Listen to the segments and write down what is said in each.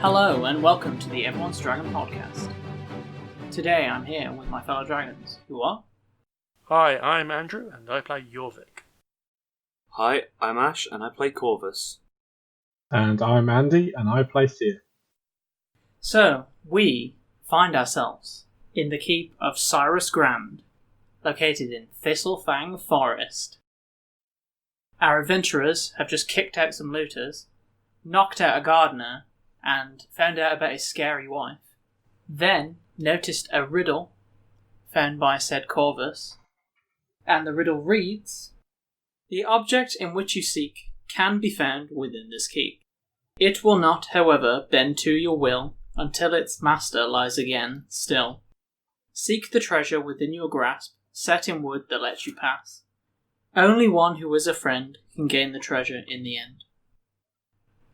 Hello and welcome to the Everyone's Dragon podcast. Today I'm here with my fellow dragons, who are... Hi, I'm Andrew and I play Jorvik. Hi, I'm Ash and I play Corvus. And I'm Andy and I play Thea. So, we find ourselves in the keep of Cyrus Grand, located in Thistlefang Forest. Our adventurers have just kicked out some looters, knocked out a gardener, and found out about his scary wife. Then noticed a riddle found by said Corvus, and the riddle reads: the object in which you seek can be found within this keep. It will not, however, bend to your will until its master lies again still. Seek the treasure within your grasp, set in wood that lets you pass. Only one who is a friend can gain the treasure in the end.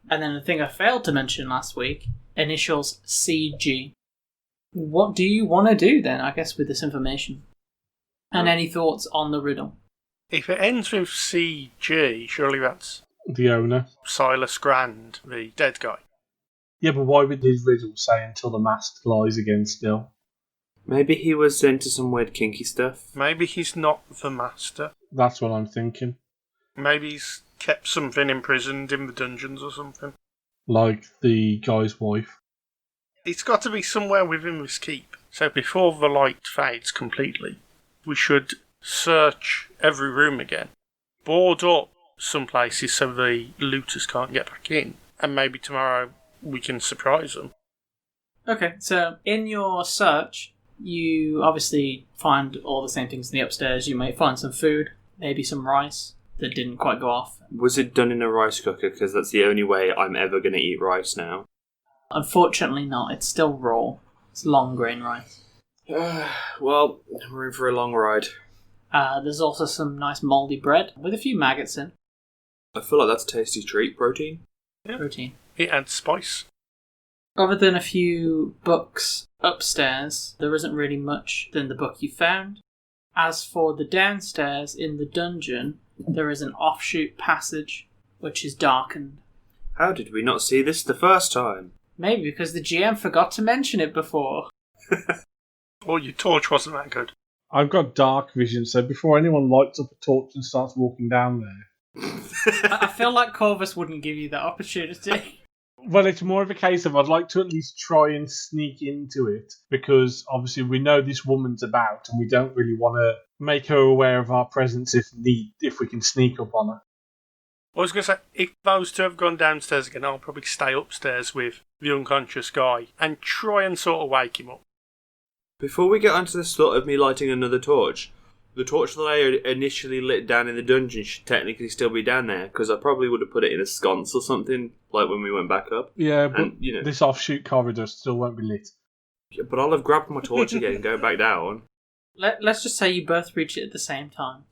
And then the thing I failed to mention last week, initials CG. What do you want to do then, I guess, with this information? And any thoughts on the riddle? If it ends with CG, surely that's The owner. Silas Grand, the dead guy. Yeah, but why would his riddle say until the master lies again still? Maybe he was into some weird kinky stuff. Maybe he's not the master. That's what I'm thinking. Maybe he's kept something imprisoned in the dungeons or something. Like the guy's wife. It's got to be somewhere within this keep. So before the light fades completely, we should search every room again. Board up some places so the looters can't get back in. And maybe tomorrow we can surprise them. Okay, so in your search, you obviously find all the same things in the upstairs. You might find some food, maybe some rice that didn't quite go off. Was it done in a rice cooker? Because that's the only way I'm ever going to eat rice now. Unfortunately not, it's still raw. It's long grain rice. Well, we're in for a long ride. There's also some nice mouldy bread with a few maggots in. I feel like that's a tasty treat, protein. Yeah. Protein. It adds spice. Other than a few books upstairs, there isn't really much than the book you found. As for the downstairs in the dungeon, there is an offshoot passage which is darkened. How did we not see this the first time? Maybe because the GM forgot to mention it before. Or your torch wasn't that good. I've got dark vision, so before anyone lights up a torch and starts walking down there... I feel like Corvus wouldn't give you that opportunity. Well, it's more of a case of I'd like to at least try and sneak into it, because obviously we know this woman's about and we don't really want to make her aware of our presence if we can sneak up on her. I was going to say, if those two have gone downstairs again, I'll probably stay upstairs with the unconscious guy and try and sort of wake him up. Before we get onto this thought of me lighting another torch, the torch that I initially lit down in the dungeon should technically still be down there, because I probably would have put it in a sconce or something, like when we went back up. Yeah, but And, this offshoot corridor still won't be lit. But I'll have grabbed my torch again and go back down. Let's just say you both reach it at the same time.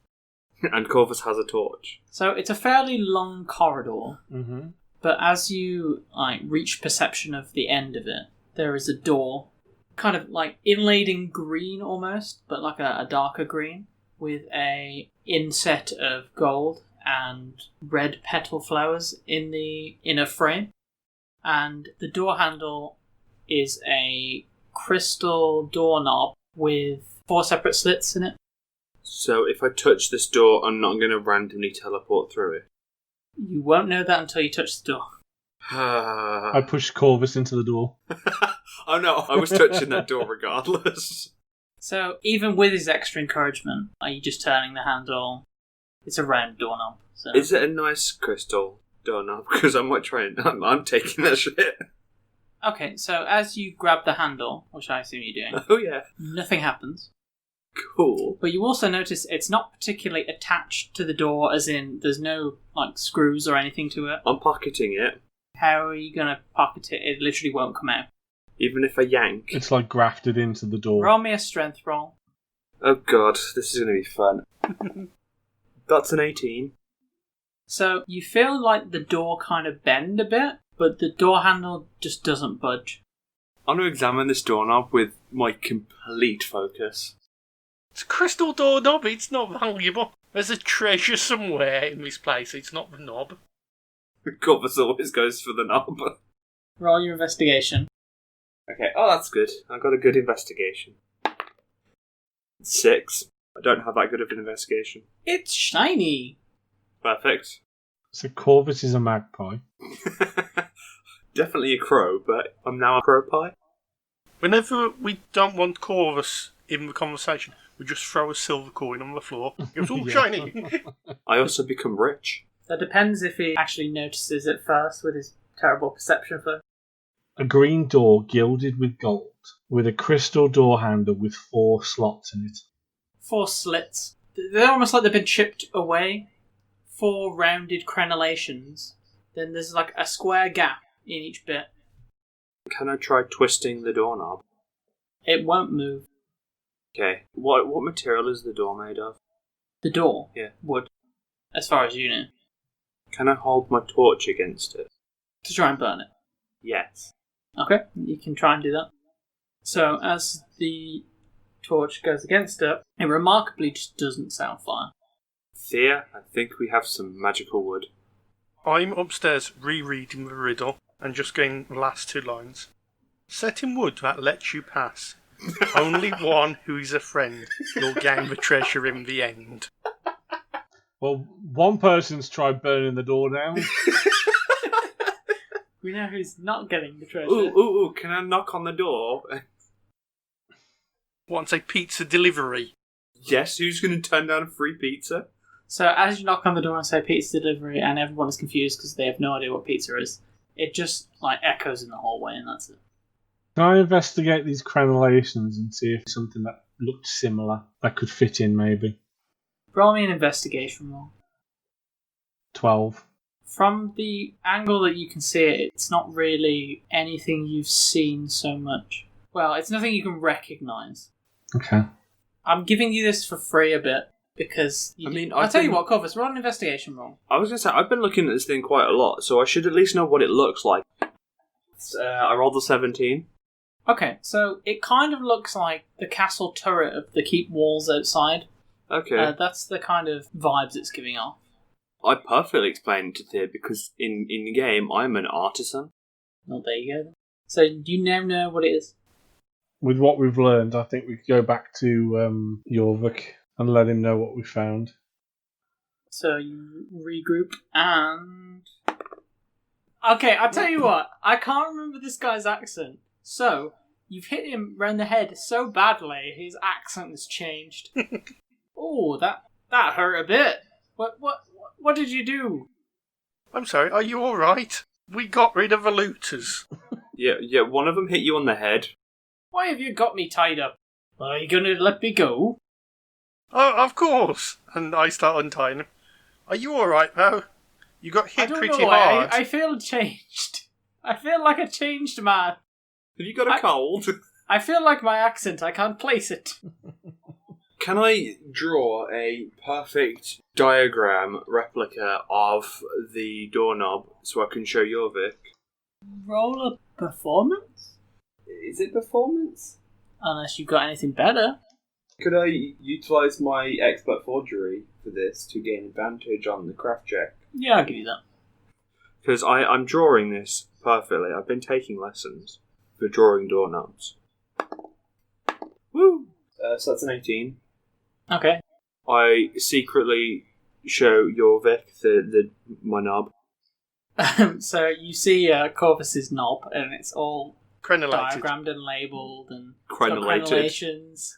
And Corvus has a torch. So it's a fairly long corridor, Mm-hmm. but as you reach perception of the end of it, there is a door, kind of like inlaid in green almost, but like a darker green, with a inset of gold and red petal flowers in the inner frame. And the door handle is a crystal doorknob with 4 separate slits in it. So if I touch this door, I'm not going to randomly teleport through it. You won't know that until you touch the door. I pushed Corvus into the door. Oh no, I was touching that door regardless. So even with his extra encouragement, are you just turning the handle? It's a round doorknob. So. Is it a nice crystal doorknob? Because I might try and... I'm taking that shit. Okay, so as you grab the handle, which I assume you're doing, Oh yeah. nothing happens. Cool. But you also notice it's not particularly attached to the door, as in there's no screws or anything to it. I'm pocketing it. How are you going to pocket it? It literally won't come out. Even if I yank. It's like grafted into the door. Roll me a strength roll. Oh god, this is going to be fun. That's an 18. So you feel like the door kind of bend a bit, but the door handle just doesn't budge. I'm going to examine this doorknob with my complete focus. It's a crystal doorknob, it's not valuable. There's a treasure somewhere in this place, it's not the knob. Corvus always goes for the knob. Roll your investigation. Okay, oh, that's good. I got a good investigation. 6. I don't have that good of an investigation. It's shiny! Perfect. So Corvus is a magpie. Definitely a crow, but I'm now a crow pie. Whenever we don't want Corvus in the conversation, we just throw a silver coin on the floor. It was all Yeah. shiny. I also become rich. That depends if he actually notices it first with his terrible perception for... A green door gilded with gold, with a crystal door handle with 4 slots in it. 4 slits. They're almost like they've been chipped away. 4 rounded crenellations. Then there's like a square gap in each bit. Can I try twisting the doorknob? It won't move. Okay. What material is the door made of? The door? Yeah. Wood. As far as you know. Can I hold my torch against it? To try and burn it. Yes. Okay, you can try and do that. So, as the torch goes against it, it remarkably just doesn't set on fire. Thea, I think we have some magical wood. I'm upstairs rereading the riddle and just getting the last 2 lines. Set in wood that lets you pass. Only one who is a friend will gain the treasure in the end. Well, one person's tried burning the door down. We know who's not getting the treasure. Ooh, can I knock on the door? Wants a pizza delivery. Yes, who's going to turn down a free pizza? So, as you knock on the door and say pizza delivery, and everyone is confused because they have no idea what pizza is, it just like echoes in the hallway, and that's it. Can I investigate these crenellations and see if something that looked similar that could fit in, maybe? Roll me an investigation roll. 12. From the angle that you can see it, it's not really anything you've seen so much. Well, it's nothing you can recognise. Okay. I'm giving you this for free a bit, because... I'll tell you what, Corvus, roll an investigation roll. I was going to say, I've been looking at this thing quite a lot, so I should at least know what it looks like. I rolled a 17. Okay, so it kind of looks like the castle turret of the keep walls outside. Okay. That's the kind of vibes it's giving off. I perfectly explained it to Thea because in the game, I'm an artisan. Well, there you go. So, do you now know what it is? With what we've learned, I think we could go back to Jorvik and let him know what we found. So, you regroup and... Okay, I'll tell you what. I can't remember this guy's accent. So, you've hit him round the head so badly, his accent has changed. Oh, that hurt a bit. What did you do? I'm sorry, are you alright? We got rid of the looters. Yeah, one of them hit you on the head. Why have you got me tied up? Are you going to let me go? Oh, of course. And I start untying him. Are you alright, though? You got hit pretty hard. I feel changed. I feel like a changed man. Have you got a cold? I feel like my accent. I can't place it. Can I draw a perfect diagram replica of the doorknob so I can show Jorvik? Roll a performance? Is it performance? Unless you've got anything better. Could I utilise my expert forgery for this to gain advantage on the craft check? Yeah, I'll give you that. Because I'm drawing this perfectly. I've been taking lessons for drawing doorknobs. Woo! So that's an 18. Okay. I secretly show Jorvik my knob. So you see Corvus's knob, and it's all Crenellated. diagrammed and labelled, and Crenellated. crenellations.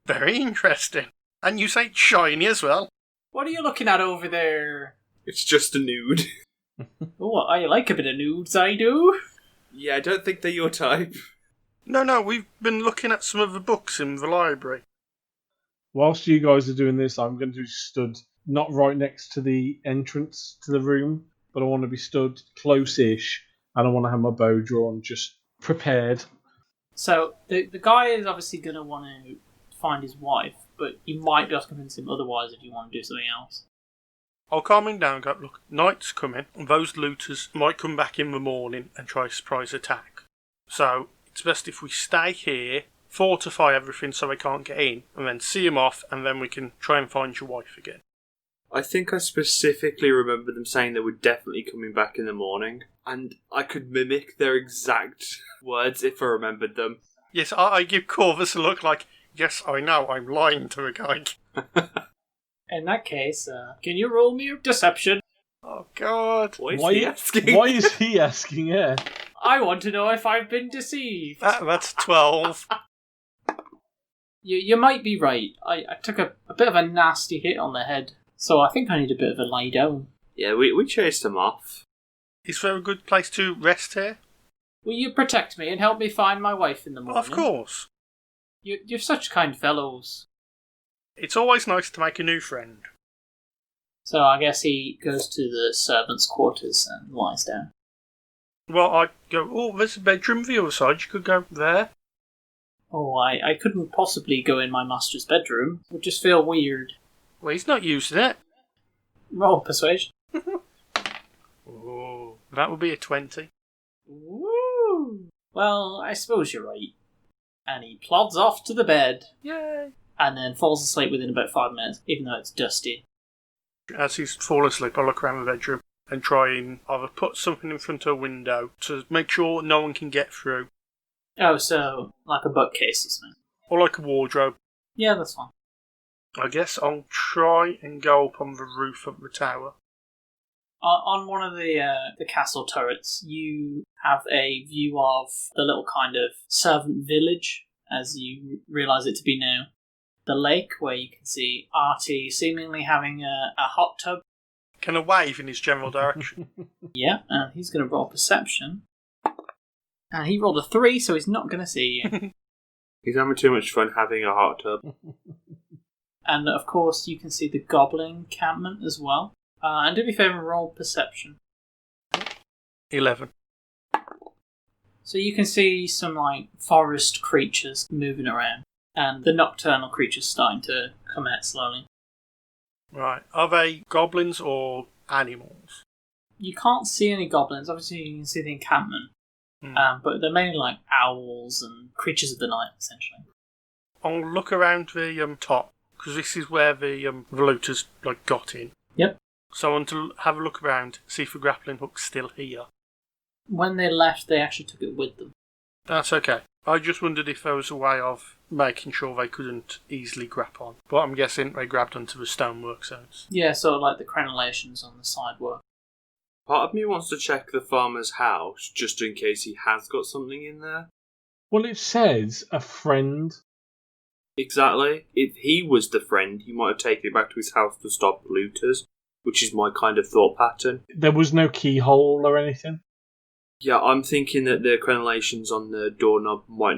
Very interesting. And you say it's shiny as well. What are you looking at over there? It's just a nude. Oh, I like a bit of nudes, I do. Yeah, I don't think they're your type. No, we've been looking at some of the books in the library. Whilst you guys are doing this, I'm going to be stood not right next to the entrance to the room, but I want to be stood close-ish, and I want to have my bow drawn, just prepared. So the guy is obviously going to want to find his wife, but you might be able to convince him otherwise if you want to do something else. I'll calm him down and go, look, night's coming, and those looters might come back in the morning and try a surprise attack. So it's best if we stay here, fortify everything so they can't get in, and then see them off, and then we can try and find your wife again. I think I specifically remember them saying they were definitely coming back in the morning. and I could mimic their exact words if I remembered them. Yes, I give Corvus a look like, yes, I know, I'm lying to a guy. In that case, can you roll me a deception? Oh, God. Why is he asking? Why is he asking, yeah? I want to know if I've been deceived. That's 12. You might be right. I took a bit of a nasty hit on the head, so I think I need a bit of a lie down. Yeah, we chased him off. Is there a good place to rest here? Will you protect me and help me find my wife in the morning? Of course. You're such kind fellows. It's always nice to make a new friend. So I guess he goes to the servants' quarters and lies down. Well, I'd go, oh, there's a bedroom the other side, you could go there. Oh, I couldn't possibly go in my master's bedroom. It would just feel weird. Well, he's not using it. Roll persuasion. Oh, that would be a 20. Woo! Well, I suppose you're right. And he plods off to the bed. Yay! And then falls asleep within about 5 minutes, even though it's dusty. As he's fallen asleep, I look around the bedroom and try and either put something in front of a window to make sure no one can get through. Oh, so like a bookcase or something. Or like a wardrobe. Yeah, that's fine. I guess I'll try and go up on the roof of the tower. On one of the castle turrets, you have a view of the little kind of servant village, as you realise it to be now. The lake, where you can see Artie seemingly having a hot tub. Can I wave in his general direction? Yeah, and he's going to roll perception. And he rolled a 3, so he's not going to see you. He's having too much fun having a hot tub. And of course, you can see the goblin encampment as well. And do me a favour and roll perception. 11. So you can see some like forest creatures moving around, and the nocturnal creatures starting to come out slowly. Right. Are they goblins or animals? You can't see any goblins. Obviously, you can see the encampment, but they're mainly like owls and creatures of the night, essentially. I'll look around the top, because this is where the looters got in. Yep. So I want to have a look around, see if the grappling hook's still here. When they left, they actually took it with them. That's okay. I just wondered if there was a way of making sure they couldn't easily grab on. But I'm guessing they grabbed onto the stonework, so it's... Yeah, sort of like the crenellations on the side were. Part of me wants to check the farmer's house, just in case he has got something in there. Well, it says a friend. Exactly. If he was the friend, he might have taken it back to his house to stop looters, which is my kind of thought pattern. There was no keyhole or anything. Yeah, I'm thinking that the crenellations on the doorknob might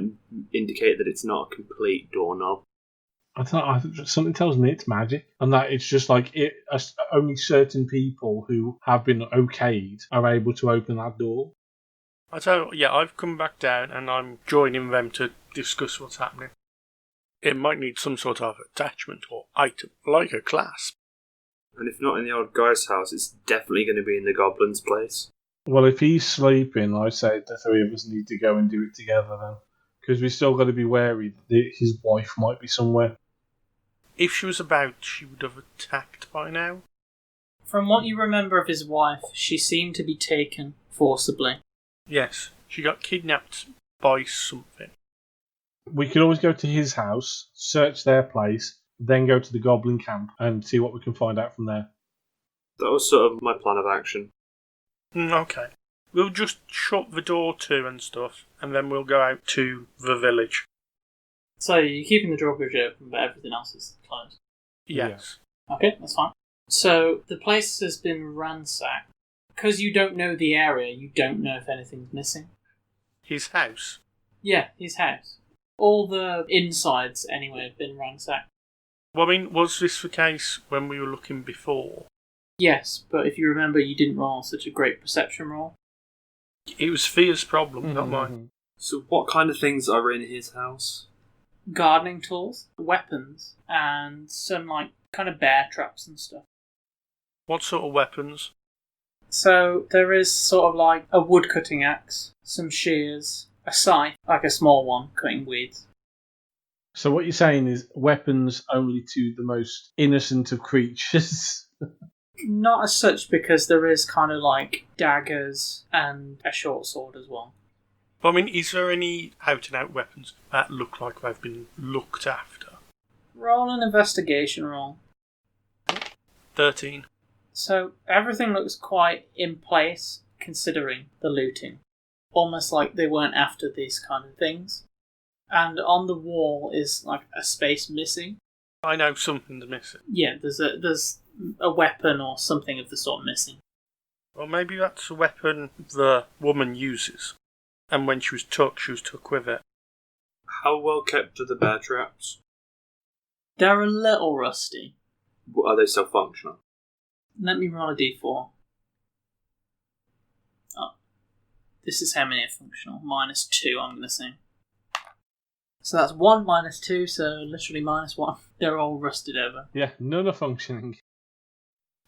indicate that it's not a complete doorknob. Something tells me it's magic, and that it's just like only certain people who have been okayed are able to open that door. I've come back down and I'm joining them to discuss what's happening. It might need some sort of attachment or item, like a clasp. And if not in the old guy's house, it's definitely going to be in the goblin's place. Well, if he's sleeping, I say the three of us need to go and do it together then. Because we still got to be wary that his wife might be somewhere. If she was about, she would have attacked by now. From what you remember of his wife, she seemed to be taken forcibly. Yes, she got kidnapped by something. We could always go to his house, search their place, then go to the goblin camp and see what we can find out from there. That was sort of my plan of action. Okay. We'll just shut the door to and stuff, and then we'll go out to the village. So you're keeping the drawbridge open, but everything else is closed? Yes. Okay, that's fine. So the place has been ransacked. Because you don't know the area, you don't know if anything's missing. His house? Yeah, his house. All the insides, anyway, have been ransacked. Well, I mean, was this the case when we were looking before? Yes, but if you remember, you didn't roll such a great perception roll. It was Thea's problem, not mine. So what kind of things are in his house? Gardening tools, weapons, and some, kind of bear traps and stuff. What sort of weapons? So there is sort of a wood-cutting axe, some shears, a scythe, like a small one, cutting weeds. So what you're saying is weapons only to the most innocent of creatures. Not as such, because there is kind of like daggers and a short sword as well. But I mean, is there any out-and-out weapons that look like they've been looked after? Roll an investigation roll. 13. So everything looks quite in place considering the looting. Almost like they weren't after these kind of things. And on the wall is like a space missing. I know something's missing. Yeah, there's a weapon or something of the sort missing. Well, maybe that's a weapon the woman uses. And when she was took with it. How well kept are the bear traps? They're a little rusty. Are they still functional? Let me roll a d4. Oh. This is how many are functional. -2, I'm going to say. So that's 1 minus 2, so literally -1. They're all rusted over. Yeah, none are functioning.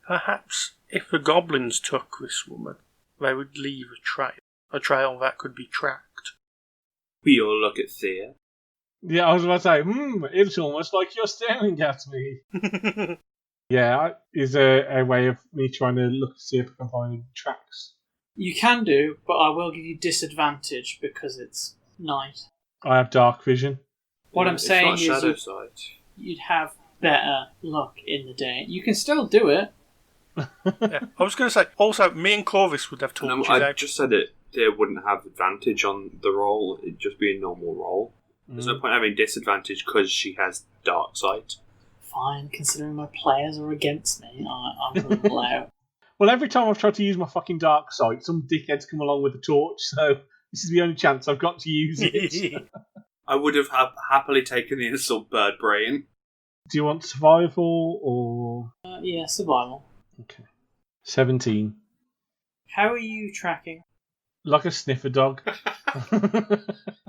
Perhaps if the goblins took this woman, they would leave a trail that could be tracked. We all look at Thea. Yeah, I was about to say, it's almost like you're staring at me. Yeah, is there a way of me trying to look to see if I can find any tracks? You can do, but I will give you disadvantage because it's night. I have dark vision. What I'm It's saying not is shadow sight. you'd have better luck in the day. You can still do it. Yeah. I was going to say, also, me and Corvus would have torches I out. just said that they wouldn't have advantage on the roll. It'd just be a normal roll. There's no point having disadvantage because she has dark sight. Fine, considering my players are against me, I will allow it. Well, every time I've tried to use my fucking dark sight, some dickhead's come along with a torch, so this is the only chance I've got to use it. I would have happily taken the insult bird brain. Do you want survival or... Yeah, survival. Okay. 17. How are you tracking? Like a sniffer dog.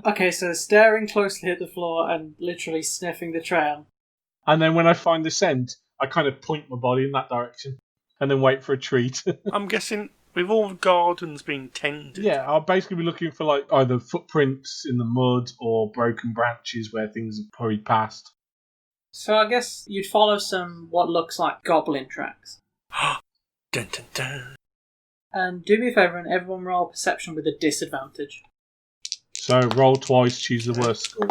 Okay, so staring closely at the floor and literally sniffing the trail. And then when I find the scent, I kind of point my body in that direction. And then wait for a treat. I'm guessing, with all the gardens being tended... Yeah, I'll basically be looking for like either footprints in the mud or broken branches where things have hurried past. So I guess you'd follow some what looks like goblin tracks. Dun, dun, dun. And do me a favour and everyone roll perception with a disadvantage. So roll twice, choose the worst score.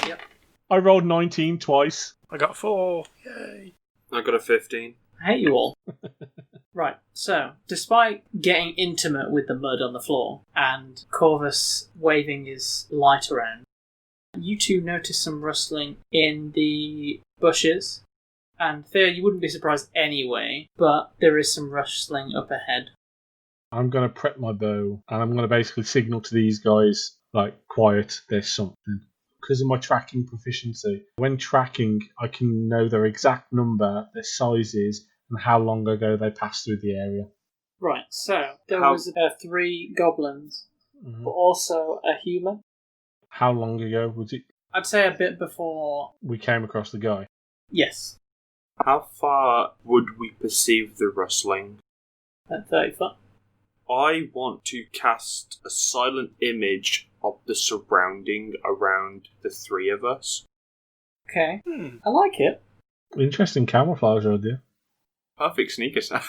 Yep. I rolled 19 twice. I got 4. Yay. I got a 15. I hate you all. Right, so, despite getting intimate with the mud on the floor and Corvus waving his light around, you two notice some rustling in the bushes. And Thea, you wouldn't be surprised anyway, but there is some rustling up ahead. I'm going to prep my bow and I'm going to basically signal to these guys, like, quiet, there's something. Because of my tracking proficiency, when tracking, I can know their exact number, their sizes, and how long ago they passed through the area. Right, so there was 3 goblins, but also a human. How long ago was it? I'd say a bit before... We came across the guy. Yes. How far would we perceive the rustling? At 30 foot. I want to cast a silent image of the surrounding around the 3 of us. Okay. I like it. Interesting camouflage idea. Perfect sneak attack.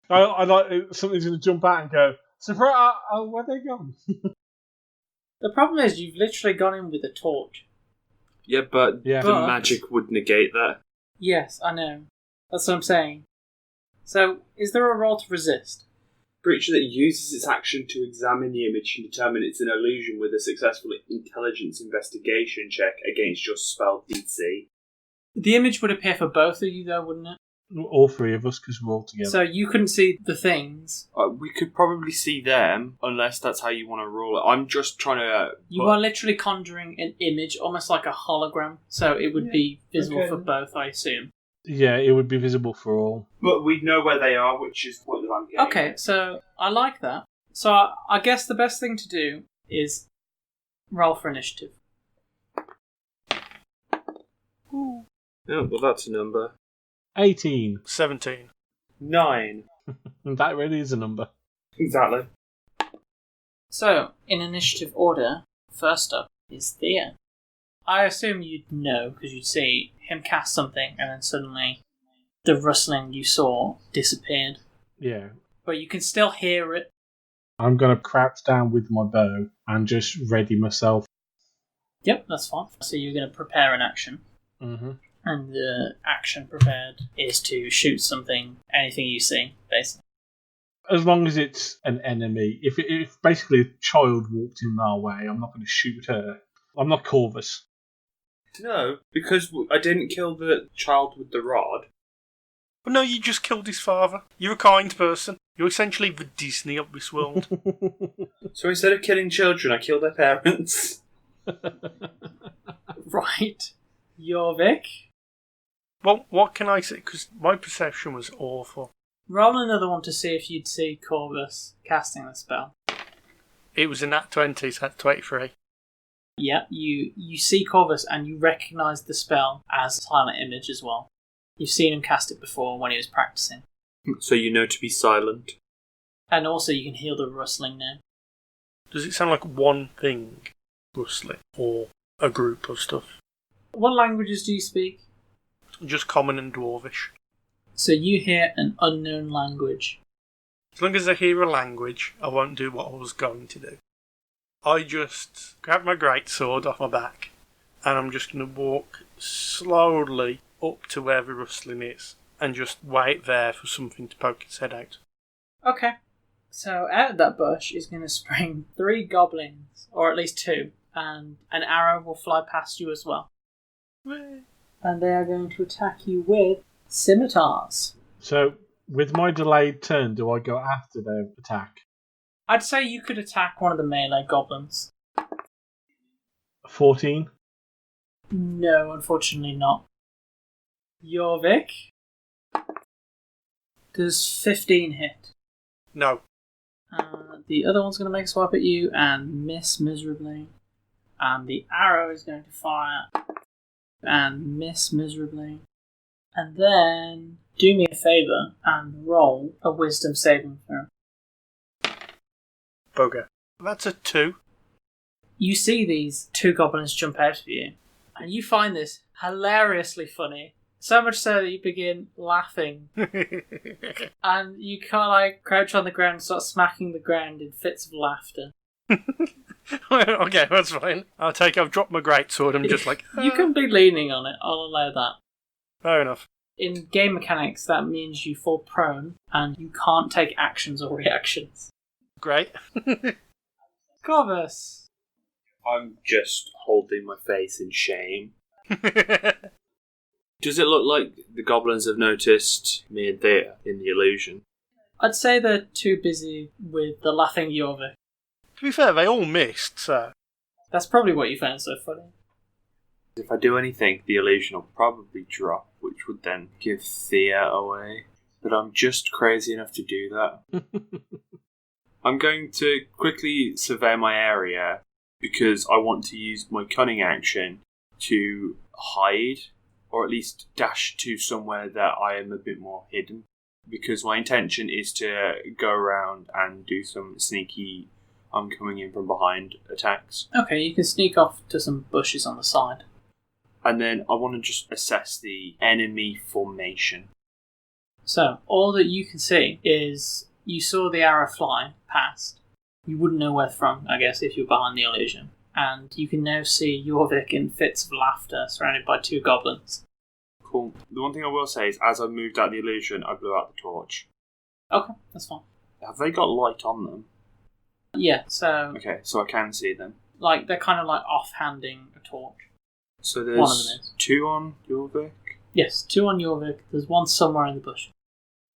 I like something's going to jump out and go, surprise! Where they gone? The problem is you've literally gone in with a torch. Yeah, but the But- magic would negate that. Yes, I know. That's what I'm saying. So, is there a roll to resist? Creature that uses its action to examine the image and determine it's an illusion with a successful intelligence investigation check against your spell DC. The image would appear for both of you, though, wouldn't it? All 3 of us, because we're all together. So you couldn't see the things. We could probably see them, unless that's how you want to roll it. I'm just trying to... You are literally conjuring an image, almost like a hologram, so it would be visible for both, I assume. Yeah, it would be visible for all. But we'd know where they are, which is what I'm getting. Okay, so I like that. So I guess the best thing to do is roll for initiative. Oh, well, that's a number. 18. 17. 9. That really is a number. Exactly. So, in initiative order, first up is Thea. I assume you'd know, because you'd see him cast something, and then suddenly the rustling you saw disappeared. Yeah. But you can still hear it. I'm going to crouch down with my bow and just ready myself. Yep, that's fine. So you're going to prepare an action. Mm-hmm. And the action prepared is to shoot something, anything you see, basically. As long as it's an enemy. If basically a child walked in our way, I'm not going to shoot her. I'm not Corvus. No, because I didn't kill the child with the rod. But no, you just killed his father. You're a kind person. You're essentially the Disney of this world. So instead of killing children, I killed their parents. Right. Jorvik? Well, what can I say? Because my perception was awful. Roll another one to see if you'd see Corvus casting the spell. It was a nat 20, so that's 23. Yeah, you see Corvus and you recognise the spell as a silent image as well. You've seen him cast it before when he was practicing. So you know to be silent. And also you can hear the rustling now. Does it sound like one thing rustling, or a group of stuff? What languages do you speak? Just common and dwarvish. So you hear an unknown language. As long as I hear a language, I won't do what I was going to do. I just grab my greatsword off my back, and I'm just going to walk slowly up to where the rustling is, and just wait there for something to poke its head out. Okay. So out of that bush is going to spring 3 goblins, or at least 2, and an arrow will fly past you as well. And they are going to attack you with scimitars. So, with my delayed turn, do I go after their attack? I'd say you could attack one of the melee goblins. 14? No, unfortunately not. Jorvik? Does 15 hit? No. The other one's going to make a swipe at you and miss miserably. And the arrow is going to fire and miss miserably. And then do me a favour and roll a wisdom saving throw. Bugger. That's a 2. You see these 2 goblins jump out of you, and you find this hilariously funny. So much so that you begin laughing, and you kind of like crouch on the ground and start smacking the ground in fits of laughter. Okay, that's fine. I'll drop my greatsword. I'm just like... You can be leaning on it, I'll allow that. Fair enough. In game mechanics, that means you fall prone, and you can't take actions or reactions. Great. Corvus! I'm just holding my face in shame. Does it look like the goblins have noticed me and Thea in the illusion? I'd say they're too busy with the laughing Jorvik. To be fair, they all missed, so... That's probably what you found so funny. If I do anything, the illusion will probably drop, which would then give Thea away. But I'm just crazy enough to do that. I'm going to quickly survey my area because I want to use my cunning action to hide, or at least dash to somewhere that I am a bit more hidden. Because my intention is to go around and do some sneaky, I'm coming in from behind attacks. Okay, you can sneak off to some bushes on the side. And then I want to just assess the enemy formation. So, all that you can see is you saw the arrow fly past. You wouldn't know where from, I guess, if you were behind the illusion. And you can now see Jorvik in fits of laughter, surrounded by 2 goblins. Cool. The one thing I will say is, as I moved out the illusion, I blew out the torch. Okay, that's fine. Have they got light on them? Yeah, so... Okay, so I can see them. Like, they're kind of like off-handing a torch. So One of them there's is. 2 on Jorvik. Yes, 2 on Jorvik. There's 1 somewhere in the bush.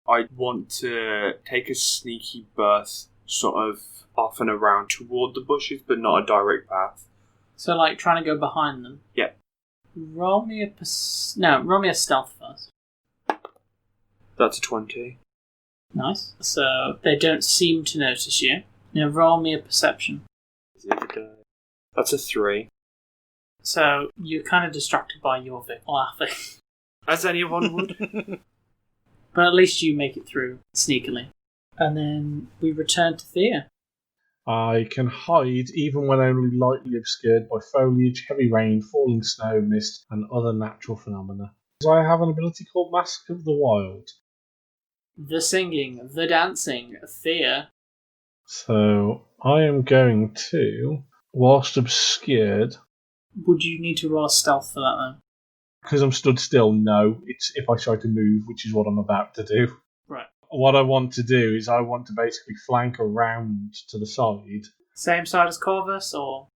I want to take a sneaky berth sort of off and around toward the bushes, but not a direct path. So, like, trying to go behind them. Yep. Roll me a stealth first. That's a 20. Nice. So, they don't seem to notice you. Now, roll me a perception. That's a 3. So, you're kind of distracted by Jorvik laughing. As anyone would. But at least you make it through sneakily. And then we return to Thea. I can hide even when only lightly obscured by foliage, heavy rain, falling snow, mist, and other natural phenomena. So I have an ability called Mask of the Wild. The singing, the dancing, fear. So I am going to, whilst obscured, Would you need to roll a stealth for that then? because I'm stood still, no. It's if I try to move, which is what I'm about to do. Right. What I want to do is I want to basically flank around to the side. Same side as Corvus, or?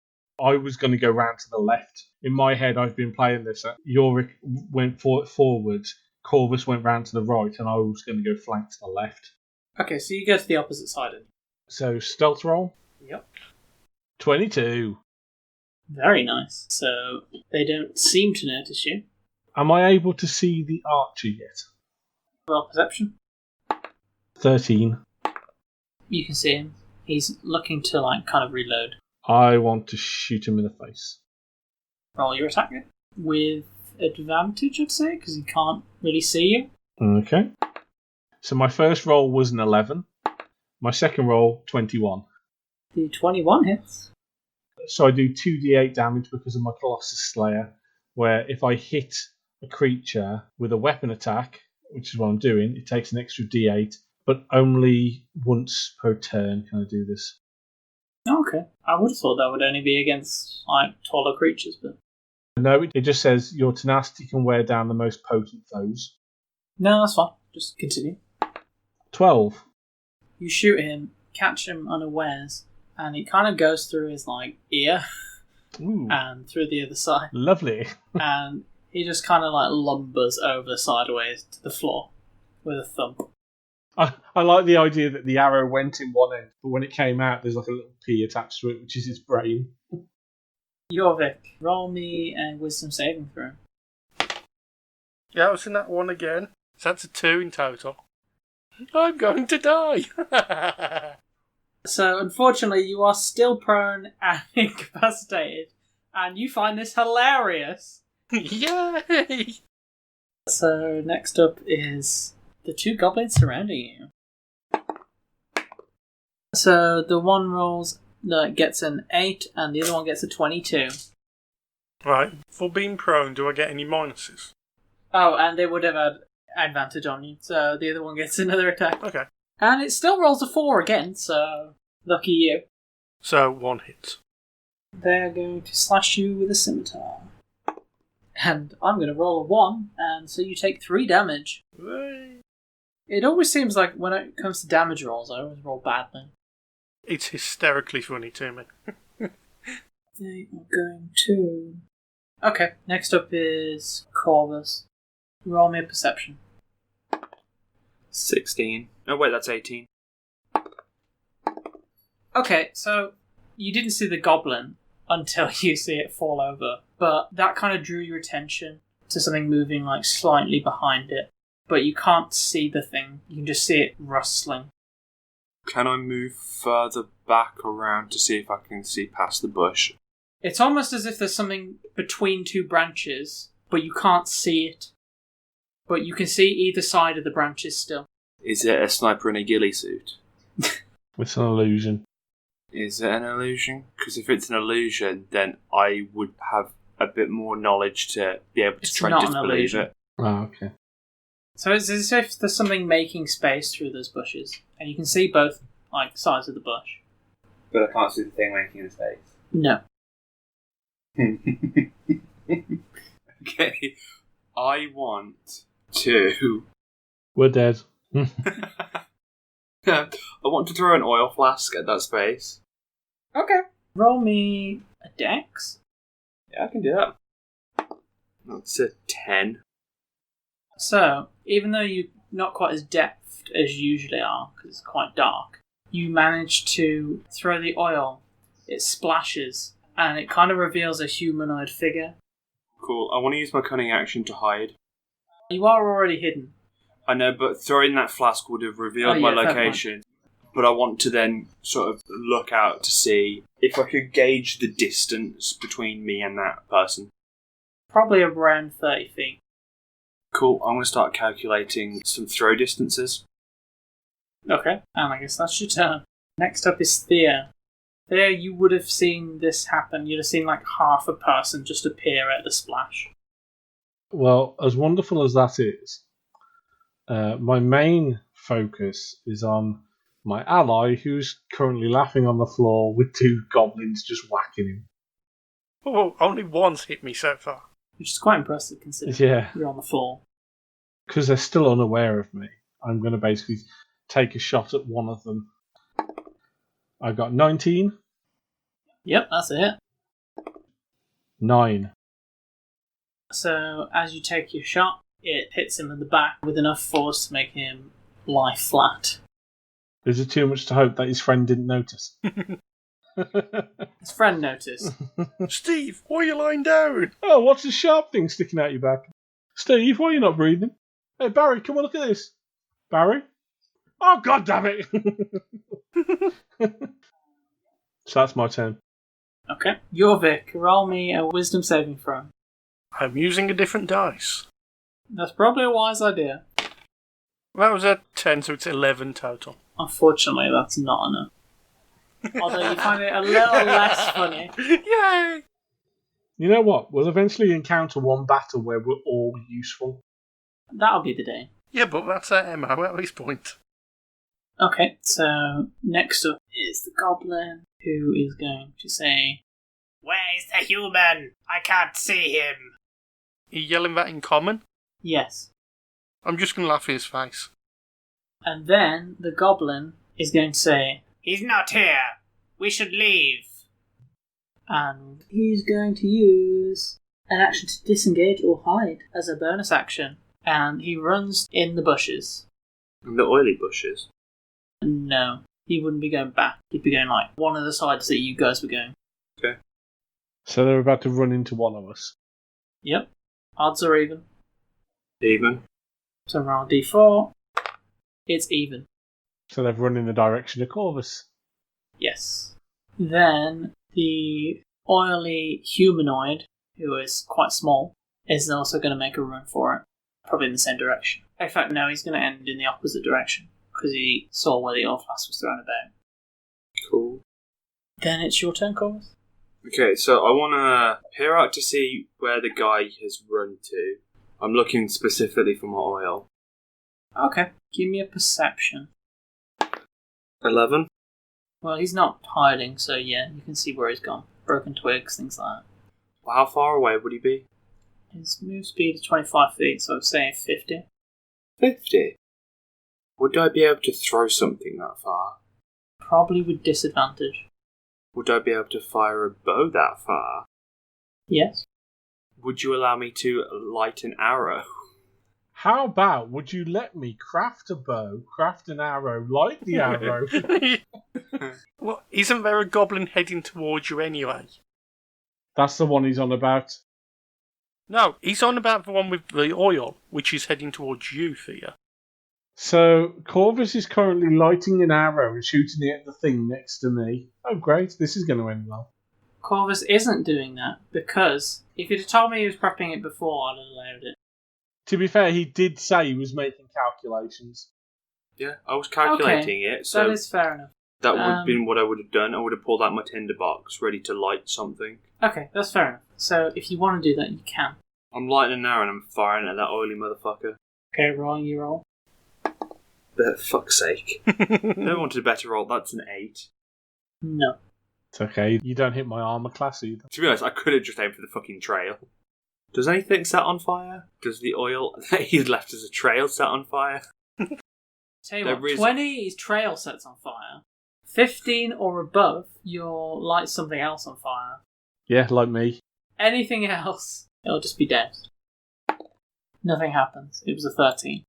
I was going to go round to the left. In my head, I've been playing this. Yorick went forward, Corvus went round to the right, and I was going to go flank to the left. Okay, so you go to the opposite side. So, stealth roll? Yep. 22. Very nice. So, they don't seem to notice you. Am I able to see the archer yet? Roll perception. 13. You can see him. He's looking to, kind of reload. I want to shoot him in the face. Roll your attack then. With advantage, I'd say, because he can't really see you. Okay. So my first roll was an 11. My second roll, 21. The 21 hits. So I do 2d8 damage because of my Colossus Slayer, where if I hit a creature with a weapon attack, which is what I'm doing, it takes an extra d8, but only once per turn can I do this. Okay. I would have thought that would only be against, taller creatures, but... No, it just says your tenacity can wear down the most potent foes. No, that's fine. Just continue. 12. You shoot him, catch him unawares, and it kind of goes through his, ear Ooh, and through the other side. lovely. And he just kind of, lumbers over sideways to the floor with a thump. I like the idea that the arrow went in one end, but when it came out, there's a little P attached to it, which is its brain. Jorvik, roll me a wisdom saving throw. Yeah, I was in that one again. So that's a 2 in total. I'm going to die! So, unfortunately, you are still prone and incapacitated, and you find this hilarious. Yay! So, next up is the two goblins surrounding you. So, the one gets an 8, and the other one gets a 22. Right, for being prone, do I get any minuses? Oh, and they would have had advantage on you, so the other one gets another attack. Okay. And it still rolls a 4 again, so lucky you. So, 1 hit. They're going to slash you with a scimitar. And I'm going to roll a 1, and so you take 3 damage. Yay. It always seems like when it comes to damage rolls, I always roll badly. It's hysterically funny to me. They are going to... Okay, next up is Corvus. Roll me a perception. 16. Oh, wait, that's 18. Okay, so you didn't see the goblin until you see it fall over, but that kind of drew your attention to something moving slightly behind it. But you can't see the thing, you can just see it rustling. Can I move further back around to see if I can see past the bush? It's almost as if there's something between two branches, but you can't see it. But you can see either side of the branches still. Is it a sniper in a ghillie suit? It's an illusion. Is it an illusion? Because if it's an illusion, then I would have a bit more knowledge to be able to It's try not and an disbelieve illusion. it. Oh, okay. So it's as if there's something making space through those bushes, and you can see both sides of the bush. But I can't see the thing making the space. No. Okay. I want to... We're dead. I want to throw an oil flask at that space. Okay. Roll me a dex. Yeah, I can do that. That's a 10. So, even though you're not quite as deft as you usually are, because it's quite dark, you manage to throw the oil. It splashes, and it kind of reveals a humanoid figure. Cool. I want to use my cunning action to hide. You are already hidden. I know, but throwing that flask would have revealed my fair location. But I want to then sort of look out to see if I could gauge the distance between me and that person. Probably around 30 feet. Cool. I'm going to start calculating some throw distances. Okay, and I guess that's your turn. Next up is Thea. Thea, you would have seen this happen. You'd have seen half a person just appear at the splash. Well, as wonderful as that is, my main focus is on my ally, who's currently laughing on the floor with 2 goblins just whacking him. Oh, only one's hit me so far. Which is quite impressive considering Yeah, you're on the floor. because they're still unaware of me. I'm going to basically take a shot at one of them. I got 19. Yep, that's it. 9. So as you take your shot, it hits him in the back with enough force to make him lie flat. Is it too much to hope that his friend didn't notice? His friend noticed. Steve, why are you lying down? Oh, what's the sharp thing sticking out your back? Steve, why are you not breathing? Hey, Barry, come on, look at this. Barry? Oh, God damn it! So that's my turn. Okay. You're Vic. Roll me a wisdom saving throw. I'm using a different dice. That's probably a wise idea. That was a 10, so it's 11 total. Unfortunately, that's not enough. Although you find it a little less funny. Yay! You know what? We'll eventually encounter one battle where we're all useful. That'll be the day. Yeah, but that's our MO at this point. Okay, so next up is the goblin, who is going to say, "Where's the human? I can't see him." Are you yelling that in common? Yes. I'm just going to laugh in his face. And then the goblin is going to say, "He's not here. We should leave." And he's going to use an action to disengage or hide as a bonus action. And he runs in the bushes. In the oily bushes. No, he wouldn't be going back. He'd be going like one of the sides that you guys were going. Okay. So they're about to run into one of us. Yep. Odds are even. Even. So roll d4. It's even. So they've run in the direction of Corvus. Yes. Then the oily humanoid, who is quite small, is also going to make a run for it. Probably in the same direction. In fact, no, he's going to end in the opposite direction. Because he saw where the oil flask was thrown about. Cool. Then it's your turn, Corvus. Okay, so I want to peer out to see where the guy has run to. I'm looking specifically for my oil. Okay, give me a perception. 11. Well, he's not hiding, so yeah, you can see where he's gone. Broken twigs, things like that. Well, how far away would he be? His move speed is 25 feet, so I'd say 50. 50. Would I be able to throw something that far? Probably with disadvantage. Would I be able to fire a bow that far? Yes. Would you allow me to light an arrow? How about, would you let me craft a bow, craft an arrow, light the arrow? Well, isn't there a goblin heading towards you anyway? That's the one he's on about. No, he's on about the one with the oil, which is heading towards you, Thea. So, Corvus is currently lighting an arrow and shooting it at the thing next to me. Oh, great. This is going to end well. Corvus isn't doing that, because if you'd have told me he was prepping it before, I'd have allowed it. To be fair, he did say he was making calculations. Yeah, I was calculating it, so that is fair enough. that would have been what I would have done. I would have pulled out my tinderbox, ready to light something. Okay, that's fair enough. So if you want to do that, you can. I'm lighting an arrow and I'm firing at that oily motherfucker. Okay, you roll. For fuck's sake. No one wanted a better roll, that's an 8. No. It's okay. You don't hit my armor class either. To be honest, I could have just aimed for the fucking trail. Does anything set on fire? Does the oil that he's left as a trail set on fire? Tell you what, 20 is trail sets on fire. 15 or above, you'll light something else on fire. Yeah, like me. Anything else, it'll just be doused. Nothing happens. It was a 13.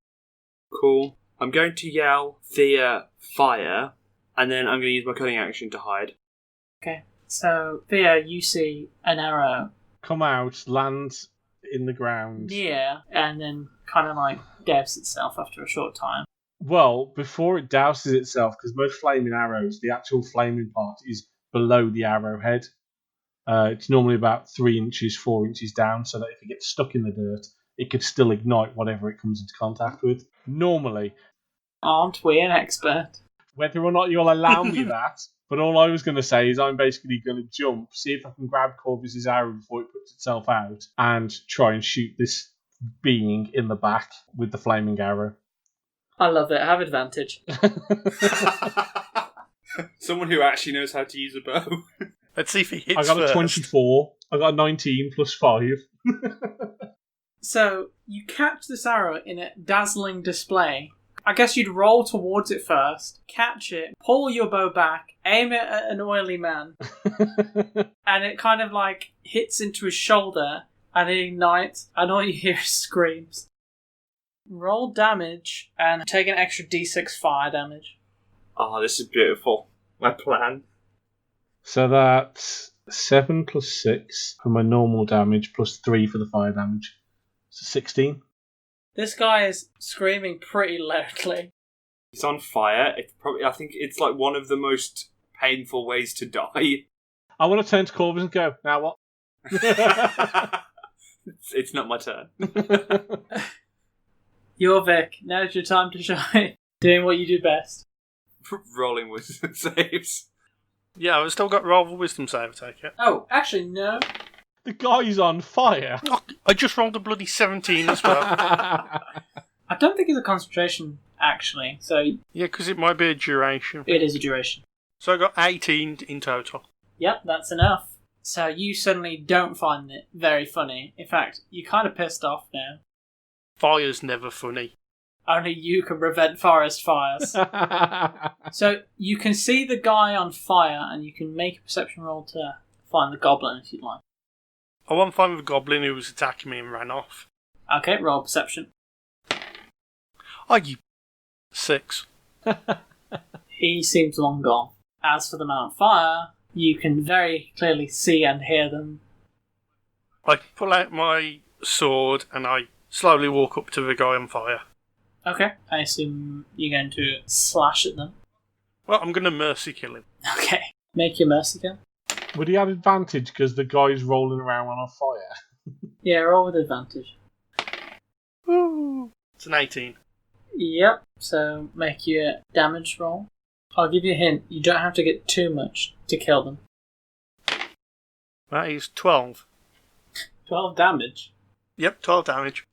Cool. I'm going to yell, Thea, fire, and then I'm going to use my cutting action to hide. Okay. So, Thea, you see an arrow Come out, land in the ground. near, and then kind of like douse itself after a short time. Well, before it douses itself, because most flaming arrows, the actual flaming part is below the arrowhead. It's normally about 3 inches, 4 inches down, so that if it gets stuck in the dirt, it could still ignite whatever it comes into contact with. Normally. Aren't we an expert? Whether or not you'll allow me that, but all I was going to say is I'm basically going to jump, see if I can grab Corvus's arrow before it puts itself out, and try and shoot this being in the back with the flaming arrow. I love it. I have advantage. Someone who actually knows how to use a bow. Let's see if he hits I got first. a 24. I got a 19 plus 5. So, you catch this arrow in a dazzling display. I guess you'd roll towards it first, catch it, pull your bow back, aim it at an oily man, and it kind of like hits into his shoulder and it ignites, and all you hear is screams. Roll damage and take an extra d6 fire damage. Oh, this is beautiful. My plan. So that's 7 plus 6 for my normal damage, plus 3 for the fire damage. So 16. This guy is screaming pretty loudly. It's on fire. I think it's like one of the most painful ways to die. I want to turn to Corbin and go, now what? It's not my turn. You're Vic. Now's your time to shine. Doing what you do best. Rolling wisdom saves. Yeah, I've still got roll for wisdom save, I take it. Oh, actually, no. The guy's on fire. Oh, I just rolled a bloody 17 as well. I don't think it's a concentration, actually. So Yeah, because it might be a duration. it is a duration. So I got 18 in total. Yep, that's enough. So you suddenly don't find it very funny. In fact, you're kind of pissed off now. Fire's never funny. Only you can prevent forest fires. So you can see the guy on fire, and you can make a perception roll to find the goblin if you'd like. I won't find the goblin who was attacking me and ran off. Okay, roll perception. Oh, you 6. He seems long gone. As for the man on fire, you can very clearly see and hear them. I pull out my sword and I slowly walk up to the guy on fire. Okay, I assume you're going to slash at them. Well, I'm going to mercy kill him. Okay, make your mercy kill. Would he have advantage because the guy's rolling around on fire? Yeah, roll with advantage. Woo! It's an 18. Yep, so make your damage roll. I'll give you a hint, you don't have to get too much to kill them. That is 12. 12 damage? Yep, 12 damage.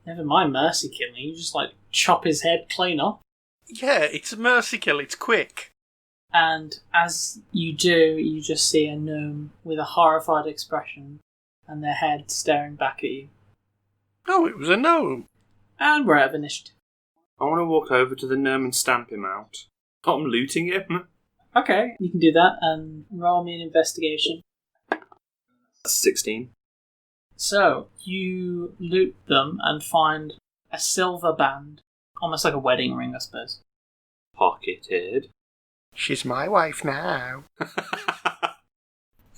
Never mind mercy killing, you just like chop his head clean off. Yeah, it's a mercy kill, it's quick. And as you do, you just see a gnome with a horrified expression and their head staring back at you. Oh, it was a gnome. And we're out of initiative. I want to walk over to the gnome and stamp him out. I'm looting him. Okay, you can do that and roll me an investigation. That's 16. So, you loot them and find a silver band. Almost like a wedding ring, I suppose. Pocketed. She's my wife now.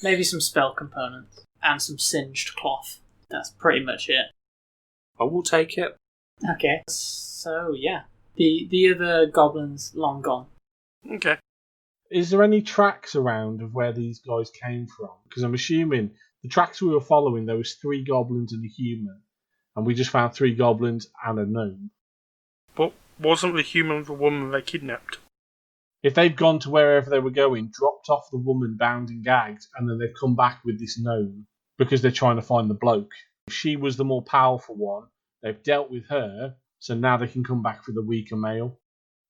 Maybe some spell components. And some singed cloth. That's pretty much it. I will take it. Okay, so yeah. The other goblins long gone. Okay. Is there any tracks around of where these guys came from? Because I'm assuming the tracks we were following, there was 3 goblins and a human. And we just found 3 goblins and a gnome. But wasn't the human the woman they kidnapped? If they've gone to wherever they were going, dropped off the woman bound and gagged, and then they've come back with this gnome because they're trying to find the bloke. She was the more powerful one. They've dealt with her, so now they can come back for the weaker male.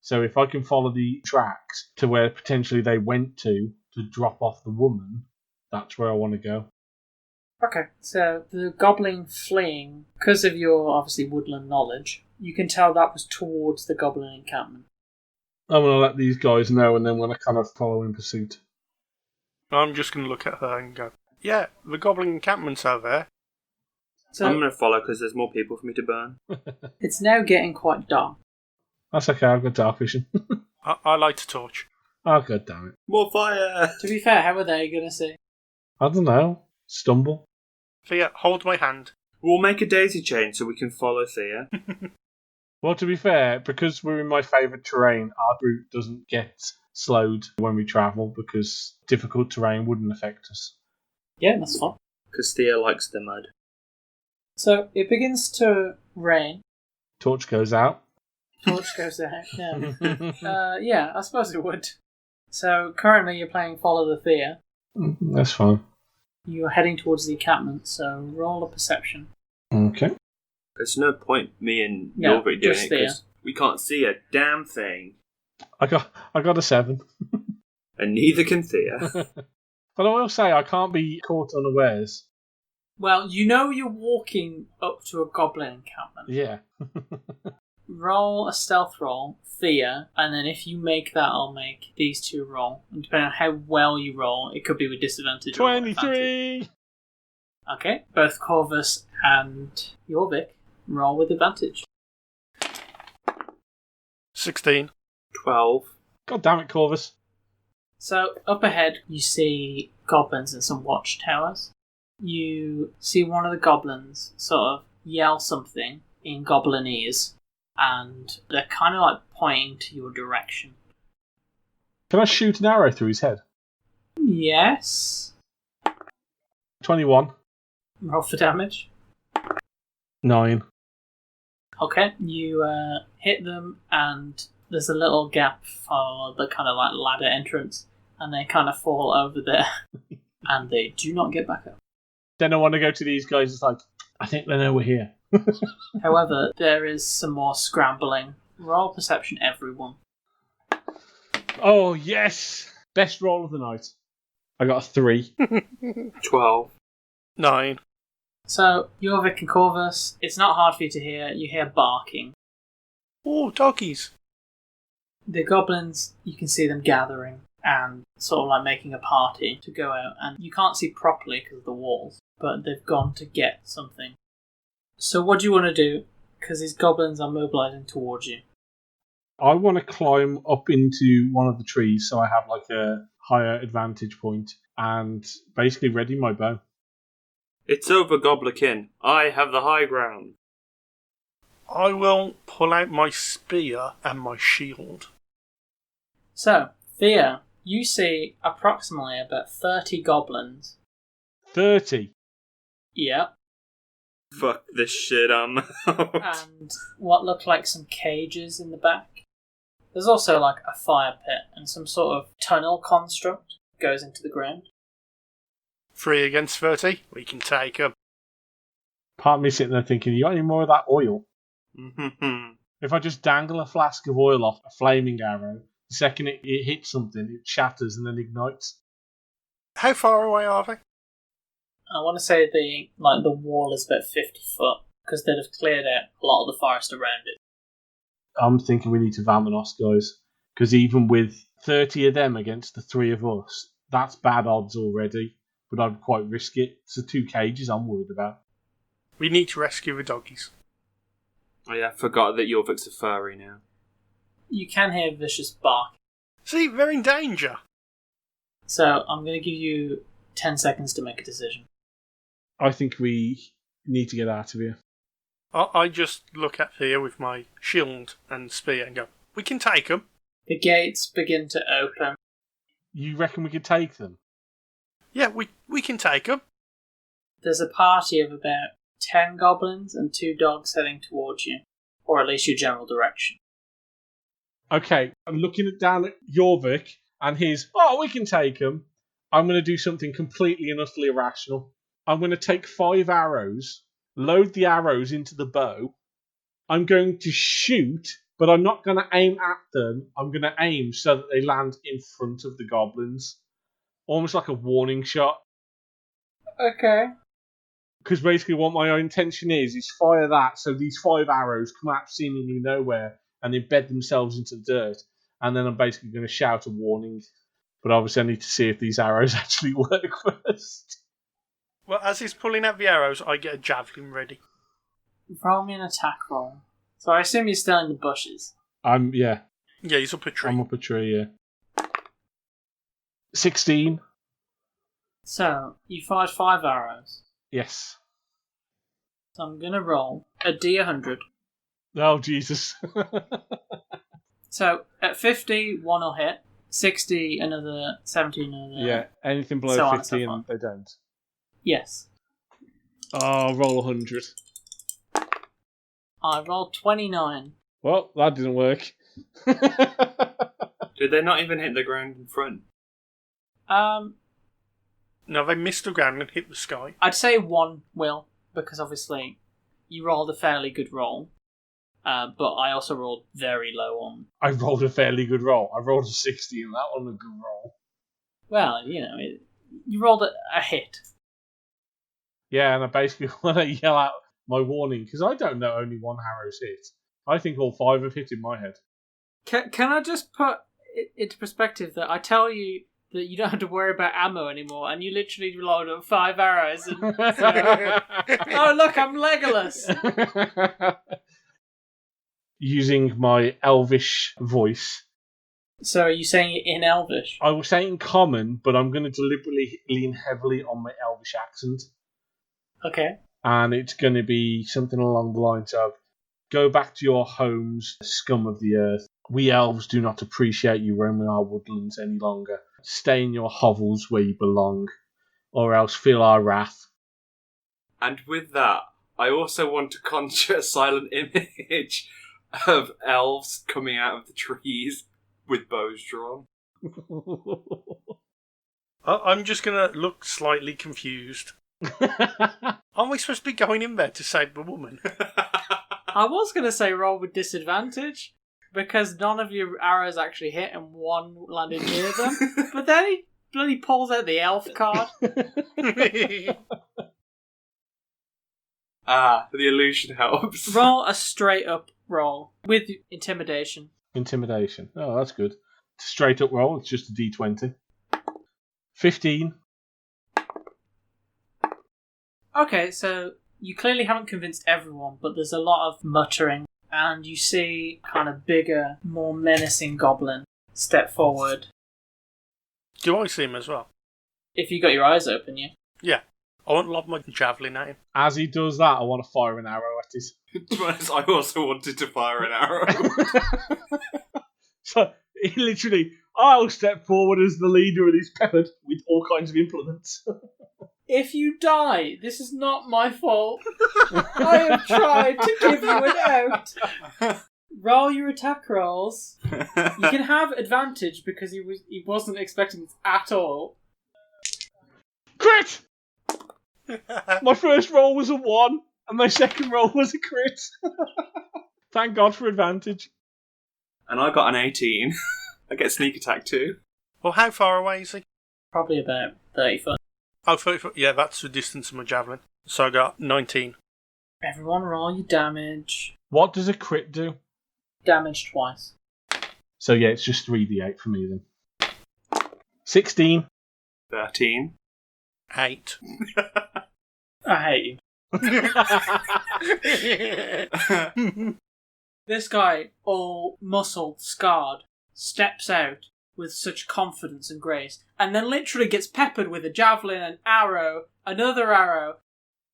So if I can follow the tracks to where potentially they went to drop off the woman, that's where I want to go. Okay, so the goblin fleeing, because of your obviously woodland knowledge, you can tell that was towards the goblin encampment. I'm going to let these guys know, and then when I kind of follow in pursuit. I'm just going to look at her and go, yeah, the goblin encampment's over there. So I'm going to follow because there's more people for me to burn. it's now getting quite dark. That's okay, I've got dark vision. I light a torch. Oh, god damn it. More fire! To be fair, how are they going to see? I don't know. Stumble. Thea, hold my hand. We'll make a daisy chain so we can follow Thea. Well, to be fair, because we're in my favourite terrain, our route doesn't get slowed when we travel because difficult terrain wouldn't affect us. Yeah, that's fine. Because Thea likes the mud. So it begins to rain. Torch goes out. Torch goes out. Yeah. Yeah, I suppose it would. So currently you're playing Follow the Thea. That's fine. You're heading towards the encampment, so roll a perception. Okay. There's no point me and No, Jorvik doing just it because we can't see a damn thing. I got a 7. And neither can Thea. But I will say I can't be caught unawares. Well, you know you're walking up to a goblin encampment. Yeah. Roll a stealth roll, Thea, and then if you make that, I'll make these two roll. And depending on how well you roll, it could be with disadvantage or advantage. 23! Okay, both Corvus and Jorvik roll with advantage. 16. 12. God damn it, Corvus. So, up ahead, you see goblins and some watchtowers. You see one of the goblins sort of yell something in goblinese, and they're kind of like pointing to your direction. Can I shoot an arrow through his head? Yes. 21. Roll for damage. 9. Okay, you hit them, and there's a little gap for the kind of like ladder entrance, and they kind of fall over there, and they do not get back up. Then I want to go to these guys. It's like, I think they know we're here. However, there is some more scrambling. Roll perception, everyone. Oh, yes! Best roll of the night. I got a 3. 12. 9. So, Jorvik and Corvus, it's not hard for you to hear. You hear barking. Oh, doggies. The goblins, you can see them gathering and sort of like making a party to go out. And you can't see properly because of the walls, but they've gone to get something. So what do you want to do? Because these goblins are mobilising towards you. I want to climb up into one of the trees so I have like a higher advantage point and basically ready my bow. It's over, Goblikin. I have the high ground. I will pull out my spear and my shield. So, Thea, you see approximately about 30 goblins. 30? Yep. Fuck this shit, I'm out. And what look like some cages in the back. There's also like a fire pit and some sort of tunnel construct goes into the ground. 3 against 30. We can take them. Part of me sitting there thinking, you got any more of that oil? Mm-hmm. If I just dangle a flask of oil off a flaming arrow, the second it hits something, it shatters and then ignites. How far away are they? I want to say the wall is about 50 foot because they'd have cleared out a lot of the forest around it. I'm thinking we need to Vamanos, guys. Because even with 30 of them against the 3 of us, that's bad odds already. But I'd quite risk it. It's the 2 cages I'm worried about. We need to rescue the doggies. Oh yeah, I forgot that Jorvik's a furry now. You can hear vicious bark. See, they're in danger. So I'm going to give you 10 seconds to make a decision. I think we need to get out of here. I just look at here with my shield and spear and go, we can take them. The gates begin to open. You reckon we could take them? Yeah, we can take them. There's a party of about 10 goblins and 2 dogs heading towards you, or at least your general direction. Okay, I'm looking down at Jorvik and his, we can take them. I'm going to do something completely and utterly irrational. I'm going to take 5 arrows, load the arrows into the bow. I'm going to shoot, but I'm not going to aim at them. I'm going to aim so that they land in front of the goblins. Almost like a warning shot. Okay. Because basically what my intention is fire that so these 5 arrows come out seemingly nowhere and embed themselves into the dirt. And then I'm basically going to shout a warning. But obviously I need to see if these arrows actually work first. Well, as he's pulling out the arrows, I get a javelin ready. Roll me an attack roll. So I assume you're still in the bushes. Yeah, he's up a tree. I'm up a tree, yeah. 16. So, you fired 5 arrows. Yes. So I'm going to roll a D100. Oh, Jesus. So, at 50, 1 will hit. 60, another. 70, another. Yeah, anything below so 50 on and they don't. Yes. Oh, roll 100. I rolled 29. Well, that didn't work. Did they not even hit the ground in front? No, they missed the ground and hit the sky. I'd say 1 will, because obviously you rolled a fairly good roll, but I also rolled very low on. I rolled a fairly good roll. I rolled a 60 and that one was a good roll. Well, you rolled a hit. Yeah, and I basically want to yell out my warning, because I don't know only one arrow's hit. I think all 5 have hit in my head. Can I just put it into perspective that I tell you that you don't have to worry about ammo anymore, and you literally load up 5 arrows and... oh, look, I'm Legolas! Using my elvish voice. So are you saying it in Elvish? I was saying common, but I'm going to deliberately lean heavily on my elvish accent. Okay. And it's going to be something along the lines of, go back to your homes, scum of the earth. We elves do not appreciate you roaming our woodlands any longer. Stay in your hovels where you belong, or else feel our wrath. And with that, I also want to conjure a silent image of elves coming out of the trees with bows drawn. I'm just going to look slightly confused. Aren't we supposed to be going in there to save the woman? I was going to say roll with disadvantage, because none of your arrows actually hit and one landed near them. But then he bloody pulls out the elf card. The illusion helps. Roll a straight up roll with intimidation. Intimidation. Oh, that's good. Straight up roll, it's just a d20. 15. Okay, so you clearly haven't convinced everyone, but there's a lot of muttering, and you see kind of bigger, more menacing goblin step forward. Do I see him as well? If you got your eyes open, yeah. Yeah. I won't lob my javelin at him. As he does that, I want to fire an arrow at his... To be honest, I also wanted to fire an arrow. So, he literally... I'll step forward as the leader and he's peppered with all kinds of implements. If you die, this is not my fault. I have tried to give you an out. Roll your attack rolls. You can have advantage because he wasn't expecting this at all. Crit! My first roll was a 1, and my second roll was a crit. Thank God for advantage. And I got an 18. I get sneak attack too. Well, how far away is he? Probably about 30 foot. Oh, 30 foot. Yeah, that's the distance of my javelin. So I got 19. Everyone roll your damage. What does a crit do? Damage twice. So yeah, it's just 3d8 for me then. 16. 13. 8. I hate you. This guy, all muscled, scarred, steps out with such confidence and grace, and then literally gets peppered with a javelin, an arrow, another arrow.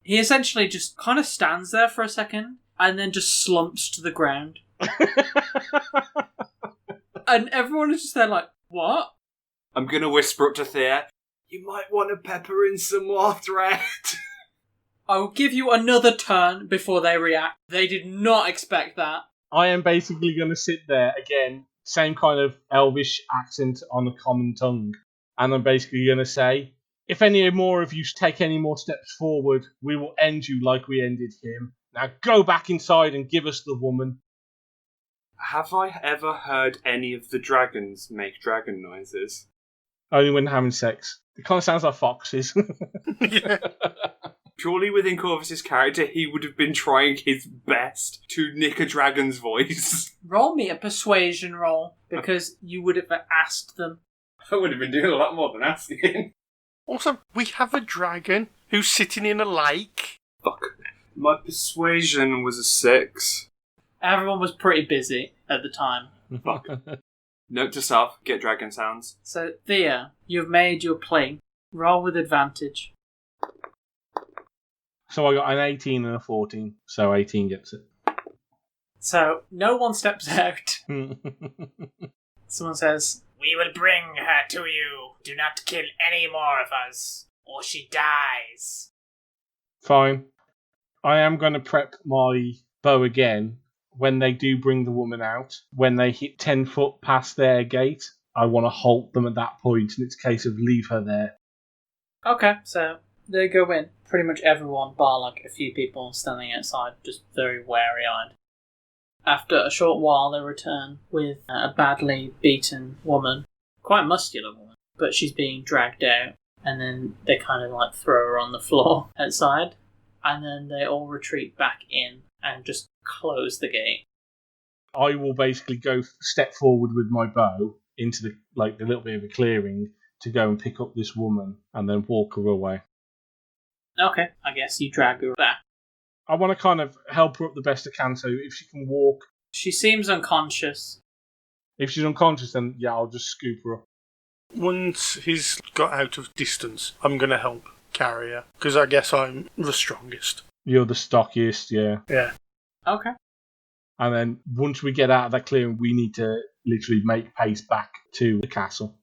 He essentially just kind of stands there for a second, and then just slumps to the ground. And everyone is just there like, what? I'm going to whisper up to Thea, you might want to pepper in some more threat. I will give you another turn before they react. They did not expect that. I am basically going to sit there again, same kind of elvish accent on a common tongue, and I'm basically going to say, if any more of you take any more steps forward, we will end you like we ended him. Now go back inside and give us the woman. Have I ever heard any of the dragons make dragon noises? Only when having sex. It kind of sounds like foxes. Yeah. Surely within Corvus's character, he would have been trying his best to nick a dragon's voice. Roll me a persuasion roll, because you would have asked them. I would have been doing a lot more than asking. Also, we have a dragon who's sitting in a lake. Fuck. My persuasion was a 6. Everyone was pretty busy at the time. Fuck. Note to self, get dragon sounds. So, Thea, you've made your play. Roll with advantage. So I got an 18 and a 14, so 18 gets it. So, no one steps out. Someone says, "We will bring her to you. Do not kill any more of us, or she dies." Fine. I am going to prep my bow again when they do bring the woman out. When they hit 10 foot past their gate, I want to halt them at that point, and it's a case of leave her there. Okay, so They go in. Pretty much everyone, bar like a few people standing outside, just very wary-eyed. After a short while, they return with a badly beaten woman. Quite a muscular woman, but she's being dragged out. And then they kind of like throw her on the floor outside. And then they all retreat back in and just close the gate. I will basically step forward with my bow into the little bit of a clearing to go and pick up this woman and then walk her away. Okay, I guess you drag her back. I want to kind of help her up the best I can, so if she can walk... She seems unconscious. If she's unconscious, then yeah, I'll just scoop her up. Once he's got out of distance, I'm going to help carry her, because I guess I'm the strongest. You're the stockiest, yeah. Yeah. Okay. And then once we get out of that clearing, we need to literally make pace back to the castle.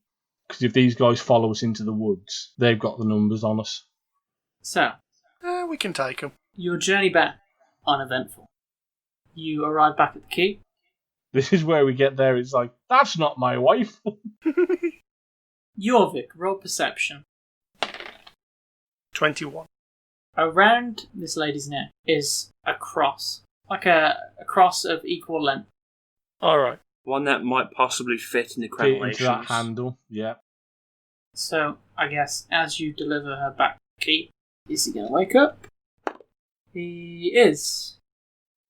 Because if these guys follow us into the woods, they've got the numbers on us. So, We can take them. your journey back, uneventful. You arrive back at the keep. This is where we get there, it's like, that's not my wife. Jorvik, roll perception. 21. Around this lady's neck is a cross. Like a cross of equal length. Alright. One that might possibly fit in the Fit into crenellations. that handle, yeah. So, I guess, as you deliver her back to the keep, is he going to wake up? He is.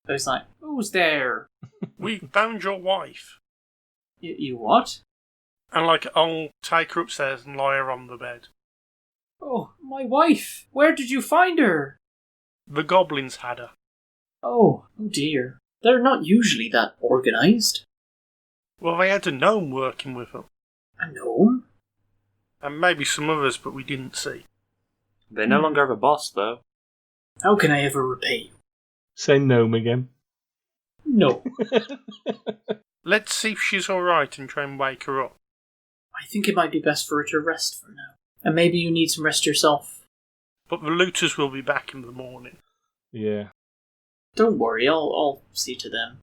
So he's like, who's there? We found your wife. You what? And I'll take her upstairs and lie her on the bed. Oh, my wife! Where did you find her? The goblins had her. Oh dear. They're not usually that organised. Well, they had a gnome working with them. A gnome? And maybe some others, but we didn't see. They no longer have a boss, though. How can I ever repay you? Say gnome again. No. Let's see if she's alright and try and wake her up. I think it might be best for her to rest for now. And maybe you need some rest yourself. But the looters will be back in the morning. Yeah. Don't worry, I'll see to them.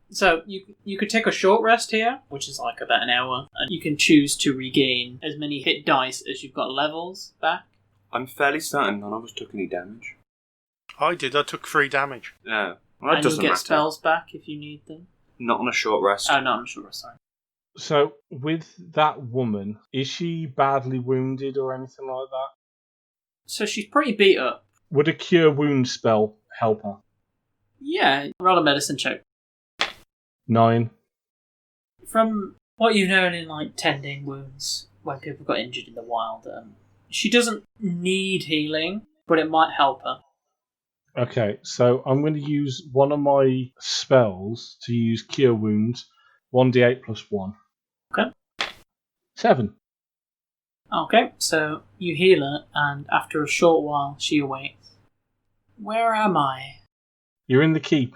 So, you could take a short rest here, which is like about an hour, and you can choose to regain as many hit dice as you've got levels back. I'm fairly certain none of us took any damage. I did, I took 3 damage. No. Well, that And you'll doesn't get matter. spells back if you need them. Not on a short rest. Oh, no, I'm sure, sorry. So, with that woman, is she badly wounded or anything like that? So she's pretty beat up. Would a cure wound spell help her? Yeah, roll a medicine check. 9. From what you've known in tending wounds when people got injured in the wild, she doesn't need healing, but it might help her. Okay, so I'm going to use one of my spells to use cure wounds. 1d8 plus 1. Okay. 7. Okay, so you heal her, and after a short while, she awakes. Where am I? You're in the keep.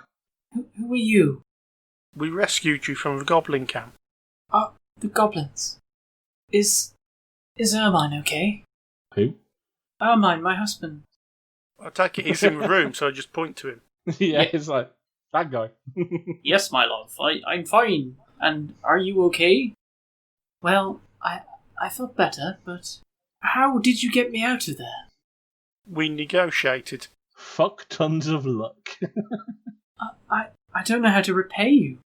Who are you? We rescued you from the goblin camp. Oh, the goblins. Is Ermine okay? Who? Ermine, my husband. I take it he's in the room, so I just point to him. Yeah, it's like, that guy. Yes, my love, I'm fine. And are you okay? Well, I felt better, but how did you get me out of there? We negotiated. Fuck tons of luck. I don't know how to repay you.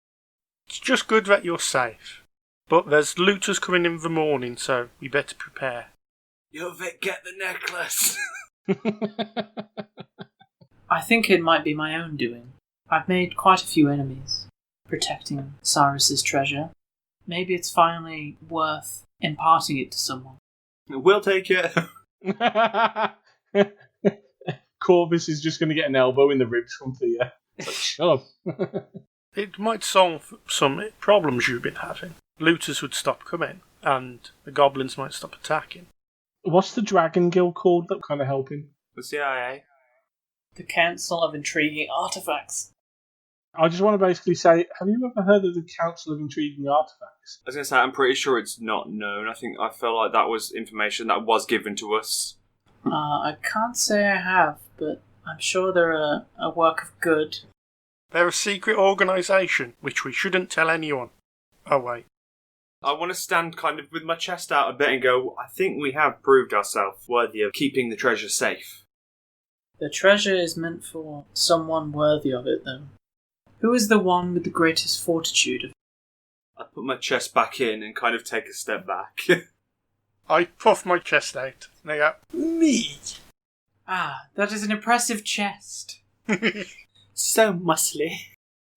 It's just good that you're safe. But there's looters coming in the morning, so we better prepare. Yo, Vic, get the necklace! I think it might be my own doing. I've made quite a few enemies, protecting Cyrus's treasure. Maybe it's finally worth imparting it to someone. We'll take it. Corvus is just going to get an elbow in the ribs from Thea. It's like, shut up. It might solve some problems you've been having. Looters would stop coming, and the goblins might stop attacking. What's the Dragon Guild called that kind of helping? The CIA. The Council of Intriguing Artifacts. I just want to basically say, have you ever heard of the Council of Intriguing Artifacts? I was going to say, I'm pretty sure it's not known. I feel like that was information that was given to us. I can't say I have, but I'm sure they're a work of good. They're a secret organisation, which we shouldn't tell anyone. Oh wait. I want to stand kind of with my chest out a bit and go, I think we have proved ourselves worthy of keeping the treasure safe. The treasure is meant for someone worthy of it, though. Who is the one with the greatest fortitude? I put my chest back in and kind of take a step back. I puff my chest out. And I go, me! Ah, that is an impressive chest. So muscly.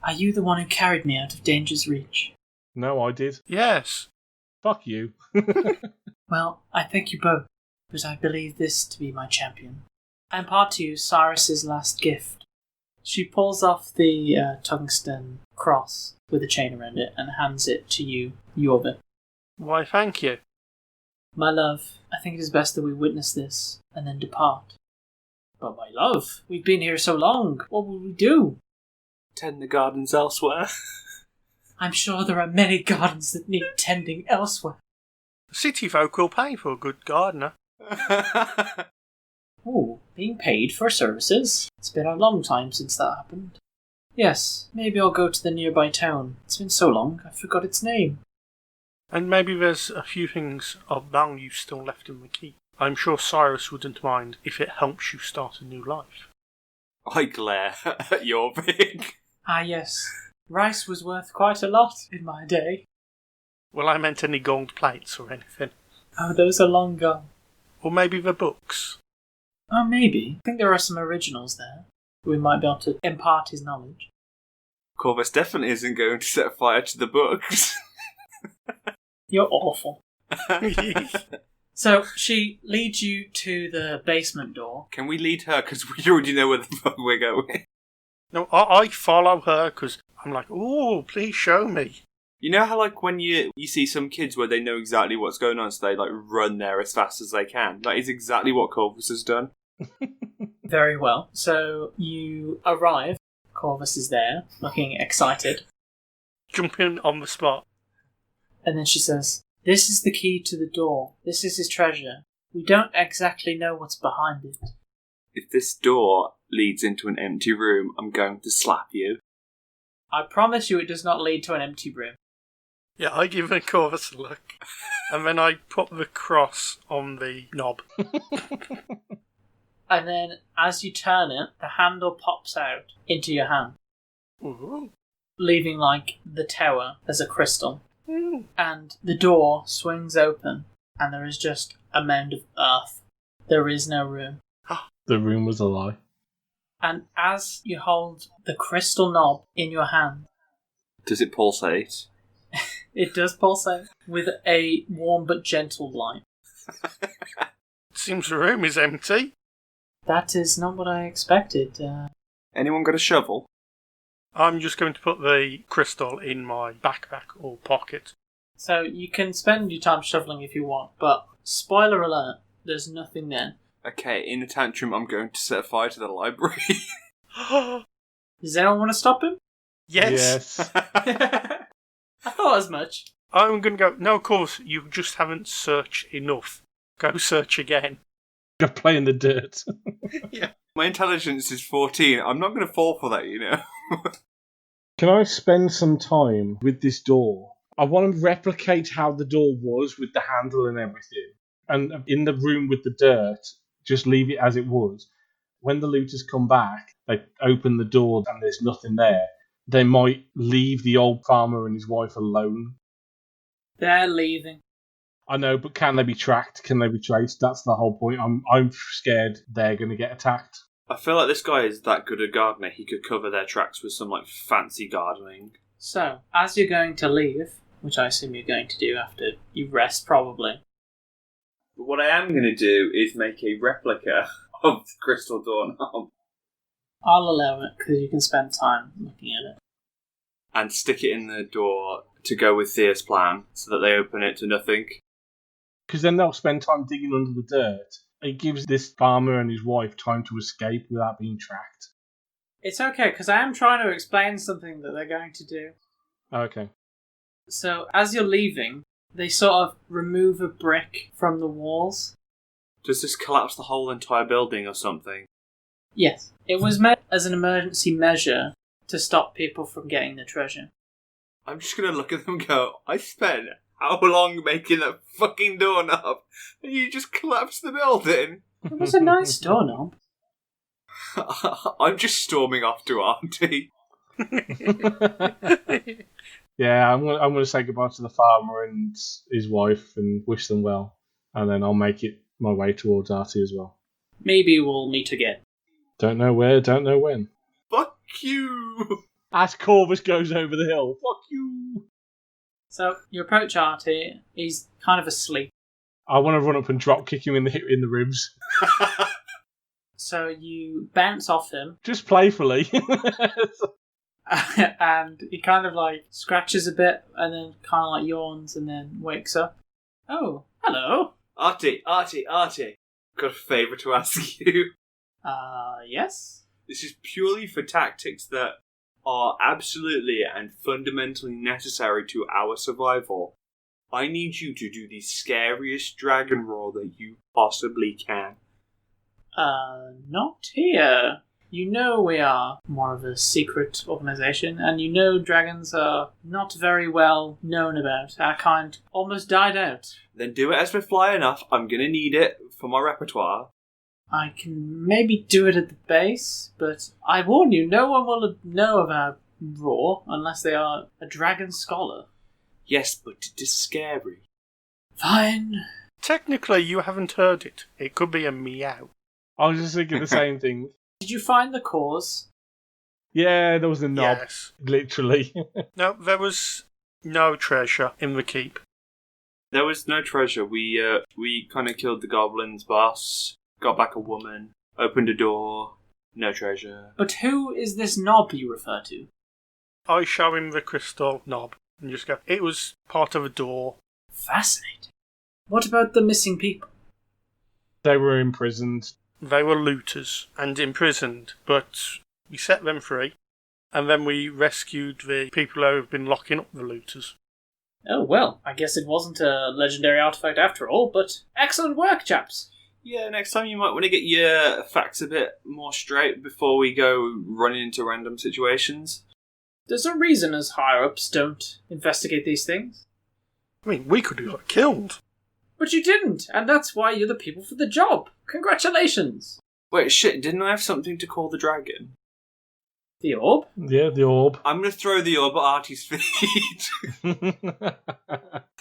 Are you the one who carried me out of danger's reach? No, I did. Yes. Fuck you. Well, I thank you both, but I believe this to be my champion. I impart to you Cyrus's last gift. She pulls off the tungsten cross with a chain around it and hands it to you, Yorvik. Why, thank you. My love, I think it is best that we witness this and then depart. But my love, we've been here so long. What will we do? Tend the gardens elsewhere. I'm sure there are many gardens that need tending elsewhere. City folk will pay for a good gardener. Ooh, being paid for services? It's been a long time since that happened. Yes, maybe I'll go to the nearby town. It's been so long, I forgot its name. And maybe there's a few things of value still left in the keep. I'm sure Cyrus wouldn't mind if it helps you start a new life. I glare at Yorvik. Ah yes, rice was worth quite a lot in my day. Well, I meant any gold plates or anything. Oh, those are long gone. Or maybe the books. Oh, maybe. I think there are some originals there. We might be able to impart his knowledge. Corvus definitely isn't going to set fire to the books. You're awful. So she leads you to the basement door. Can we lead her? Because we already know where the fuck we're going. No, I follow her because I'm like, oh, please show me. You know how, like, when you see some kids where they know exactly what's going on, so they, like, run there as fast as they can? That is exactly what Corvus has done. Very well. So you arrive. Corvus is there, looking excited. Jumping on the spot. And then she says, "This is the key to the door. This is his treasure. We don't exactly know what's behind it." If this door leads into an empty room, I'm going to slap you. I promise you it does not lead to an empty room. Yeah, I give Corvus a look. And then I put the cross on the knob. And then, as you turn it, the handle pops out into your hand, Ooh. leaving, like, the tower as a crystal. Ooh. And the door swings open, and there is just a mound of earth. There is no room. The room was a lie. And as you hold the crystal knob in your hand, Does it pulsate? it does pulsate with a warm but gentle light. Seems the room is empty. That is not what I expected. Anyone got a shovel? I'm just going to put the crystal in my backpack or pocket. So you can spend your time shoveling if you want, but spoiler alert, there's nothing there. Okay, in a tantrum, I'm going to set fire to the library. Does anyone want to stop him? Yes. I thought as much. I'm going to go, no, of course, you just haven't searched enough. Go search again. Go play in the dirt. Yeah. My intelligence is 14. I'm not going to fall for that, you know. Can I spend some time with this door? I want to replicate how the door was with the handle and everything. And in the room with the dirt, just leave it as it was. When the looters come back, they open the door and there's nothing there. They might leave the old farmer and his wife alone. They're leaving. I know, but can they be tracked? Can they be traced? That's the whole point. I'm scared they're going to get attacked. I feel like this guy is that good a gardener, he could cover their tracks with some, like, fancy gardening. So, as you're going to leave, which I assume you're going to do after you rest probably, But what I am going to do is make a replica of the crystal doorknob I'll allow it because you can spend time looking at it. and stick it in the door to go with Thea's plan so that they open it to nothing. Because then they'll spend time digging under the dirt. It gives this farmer and his wife time to escape without being tracked. It's okay because I am trying to explain something that they're going to do. Okay. So, as you're leaving, they sort of remove a brick from the walls. Does this collapse the whole entire building or something? Yes. It was meant as an emergency measure to stop people from getting the treasure. I'm just going to look at them and go, I spent how long making that fucking doorknob, and you just collapsed the building. It was a nice doorknob. I'm just storming off to Auntie. Yeah, I'm gonna say goodbye to the farmer and his wife and wish them well, and then I'll make it my way towards Artie as well. Maybe we'll meet again. Don't know where, don't know when. Fuck you! As Corvus goes over the hill, fuck you! So you approach Artie. He's kind of asleep. I want to run up and drop kick him in the ribs. So you bounce off him, Just playfully. and he kind of like scratches a bit, and then kind of like yawns, and then wakes up. Oh, hello. Artie. Got a favour to ask you. Yes? This is purely for tactics that are absolutely and fundamentally necessary to our survival. I need you to do the scariest dragon roar that you possibly can. Not here. You know we are more of a secret organisation, and you know dragons are not very well known about. Our kind almost died out. Then do it as we're flying off. I'm gonna need it for my repertoire. I can maybe do it at the base, but I warn you, no one will know of our roar unless they are a dragon scholar. Yes, but it is scary. Fine. Technically, you haven't heard it. It could be a meow. I was just thinking the same thing. Did you find the cause? Yeah, there was a knob. Yes. Literally. No, there was no treasure in the keep. There was no treasure. We kind of killed the goblin's boss, got back a woman, opened a door, no treasure. But who is this knob you refer to? I show him the crystal knob and just go, it was part of a door. Fascinating. What about the missing people? They were imprisoned. They were looters and imprisoned, but we set them free, and then we rescued the people who have been locking up the looters. Oh, well, I guess it wasn't a legendary artifact after all, but excellent work, chaps. Yeah, next time you might want to get your facts a bit more straight before we go running into random situations. There's a reason us higher-ups don't investigate these things. I mean, we could have got killed. But you didn't, and that's why you're the people for the job. Congratulations. Wait, shit, didn't I have something to call the dragon? The orb? Yeah, the orb. I'm going to throw the orb at Artie's feet.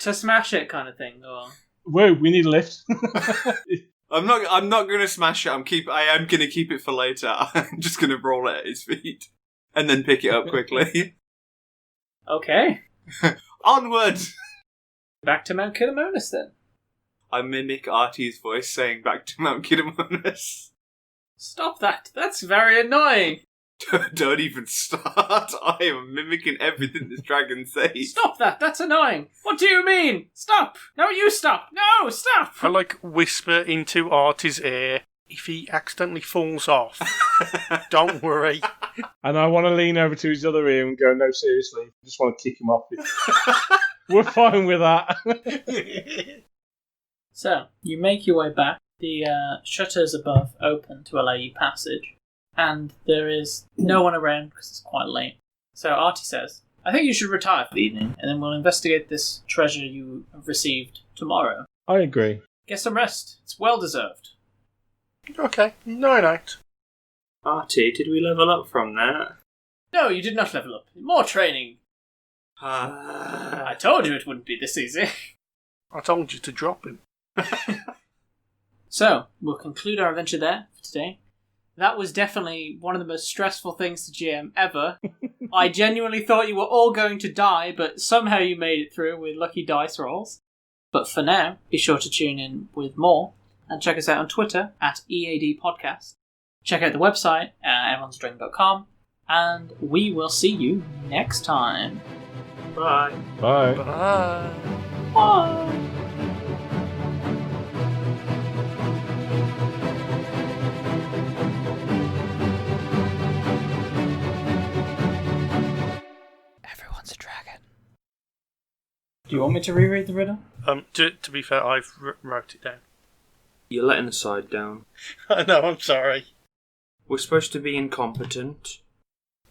To smash it kind of thing, or... Whoa, we need a lift. I'm not going to smash it. I am going to keep it for later. I'm just going to roll it at his feet. And then pick it up quickly. Okay. Onward! Back to Mount Kidamonis, then. I mimic Artie's voice saying back to Mount Kidamonis. Stop that. That's very annoying. Don't even start. I am mimicking everything this dragon says. Stop that. That's annoying. What do you mean? Stop. No, you stop. No, stop. I whisper into Artie's ear, if he accidentally falls off, don't worry. And I want to lean over to his other ear and go, no, seriously. I just want to kick him off. We're fine with that. So, you make your way back. The shutters above open to allow you passage. And there is no one around because it's quite late. So Artie says, I think you should retire for the evening, and then we'll investigate this treasure you have received tomorrow. I agree. Get some rest. It's well deserved. Okay, night. Artie, did we level up from that? No, you did not level up. More training. I told you it wouldn't be this easy. I told you to drop him. So, we'll conclude our adventure there for today. That was definitely one of the most stressful things to GM ever. I genuinely thought you were all going to die, but somehow you made it through with lucky dice rolls. But for now, be sure to tune in with more, and check us out on Twitter at EAD Podcast. Check out the website at everyonesdrink.com, and we will see you next time. Bye. Bye. Bye. Bye! Everyone's a dragon. Do you want me to reread the riddle? To be fair, I've wrote it down. You're letting the side down. I know, I'm sorry. We're supposed to be incompetent.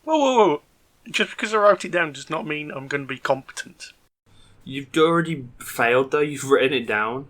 Whoa. Just because I wrote it down does not mean I'm going to be competent. You've already failed though. You've written it down.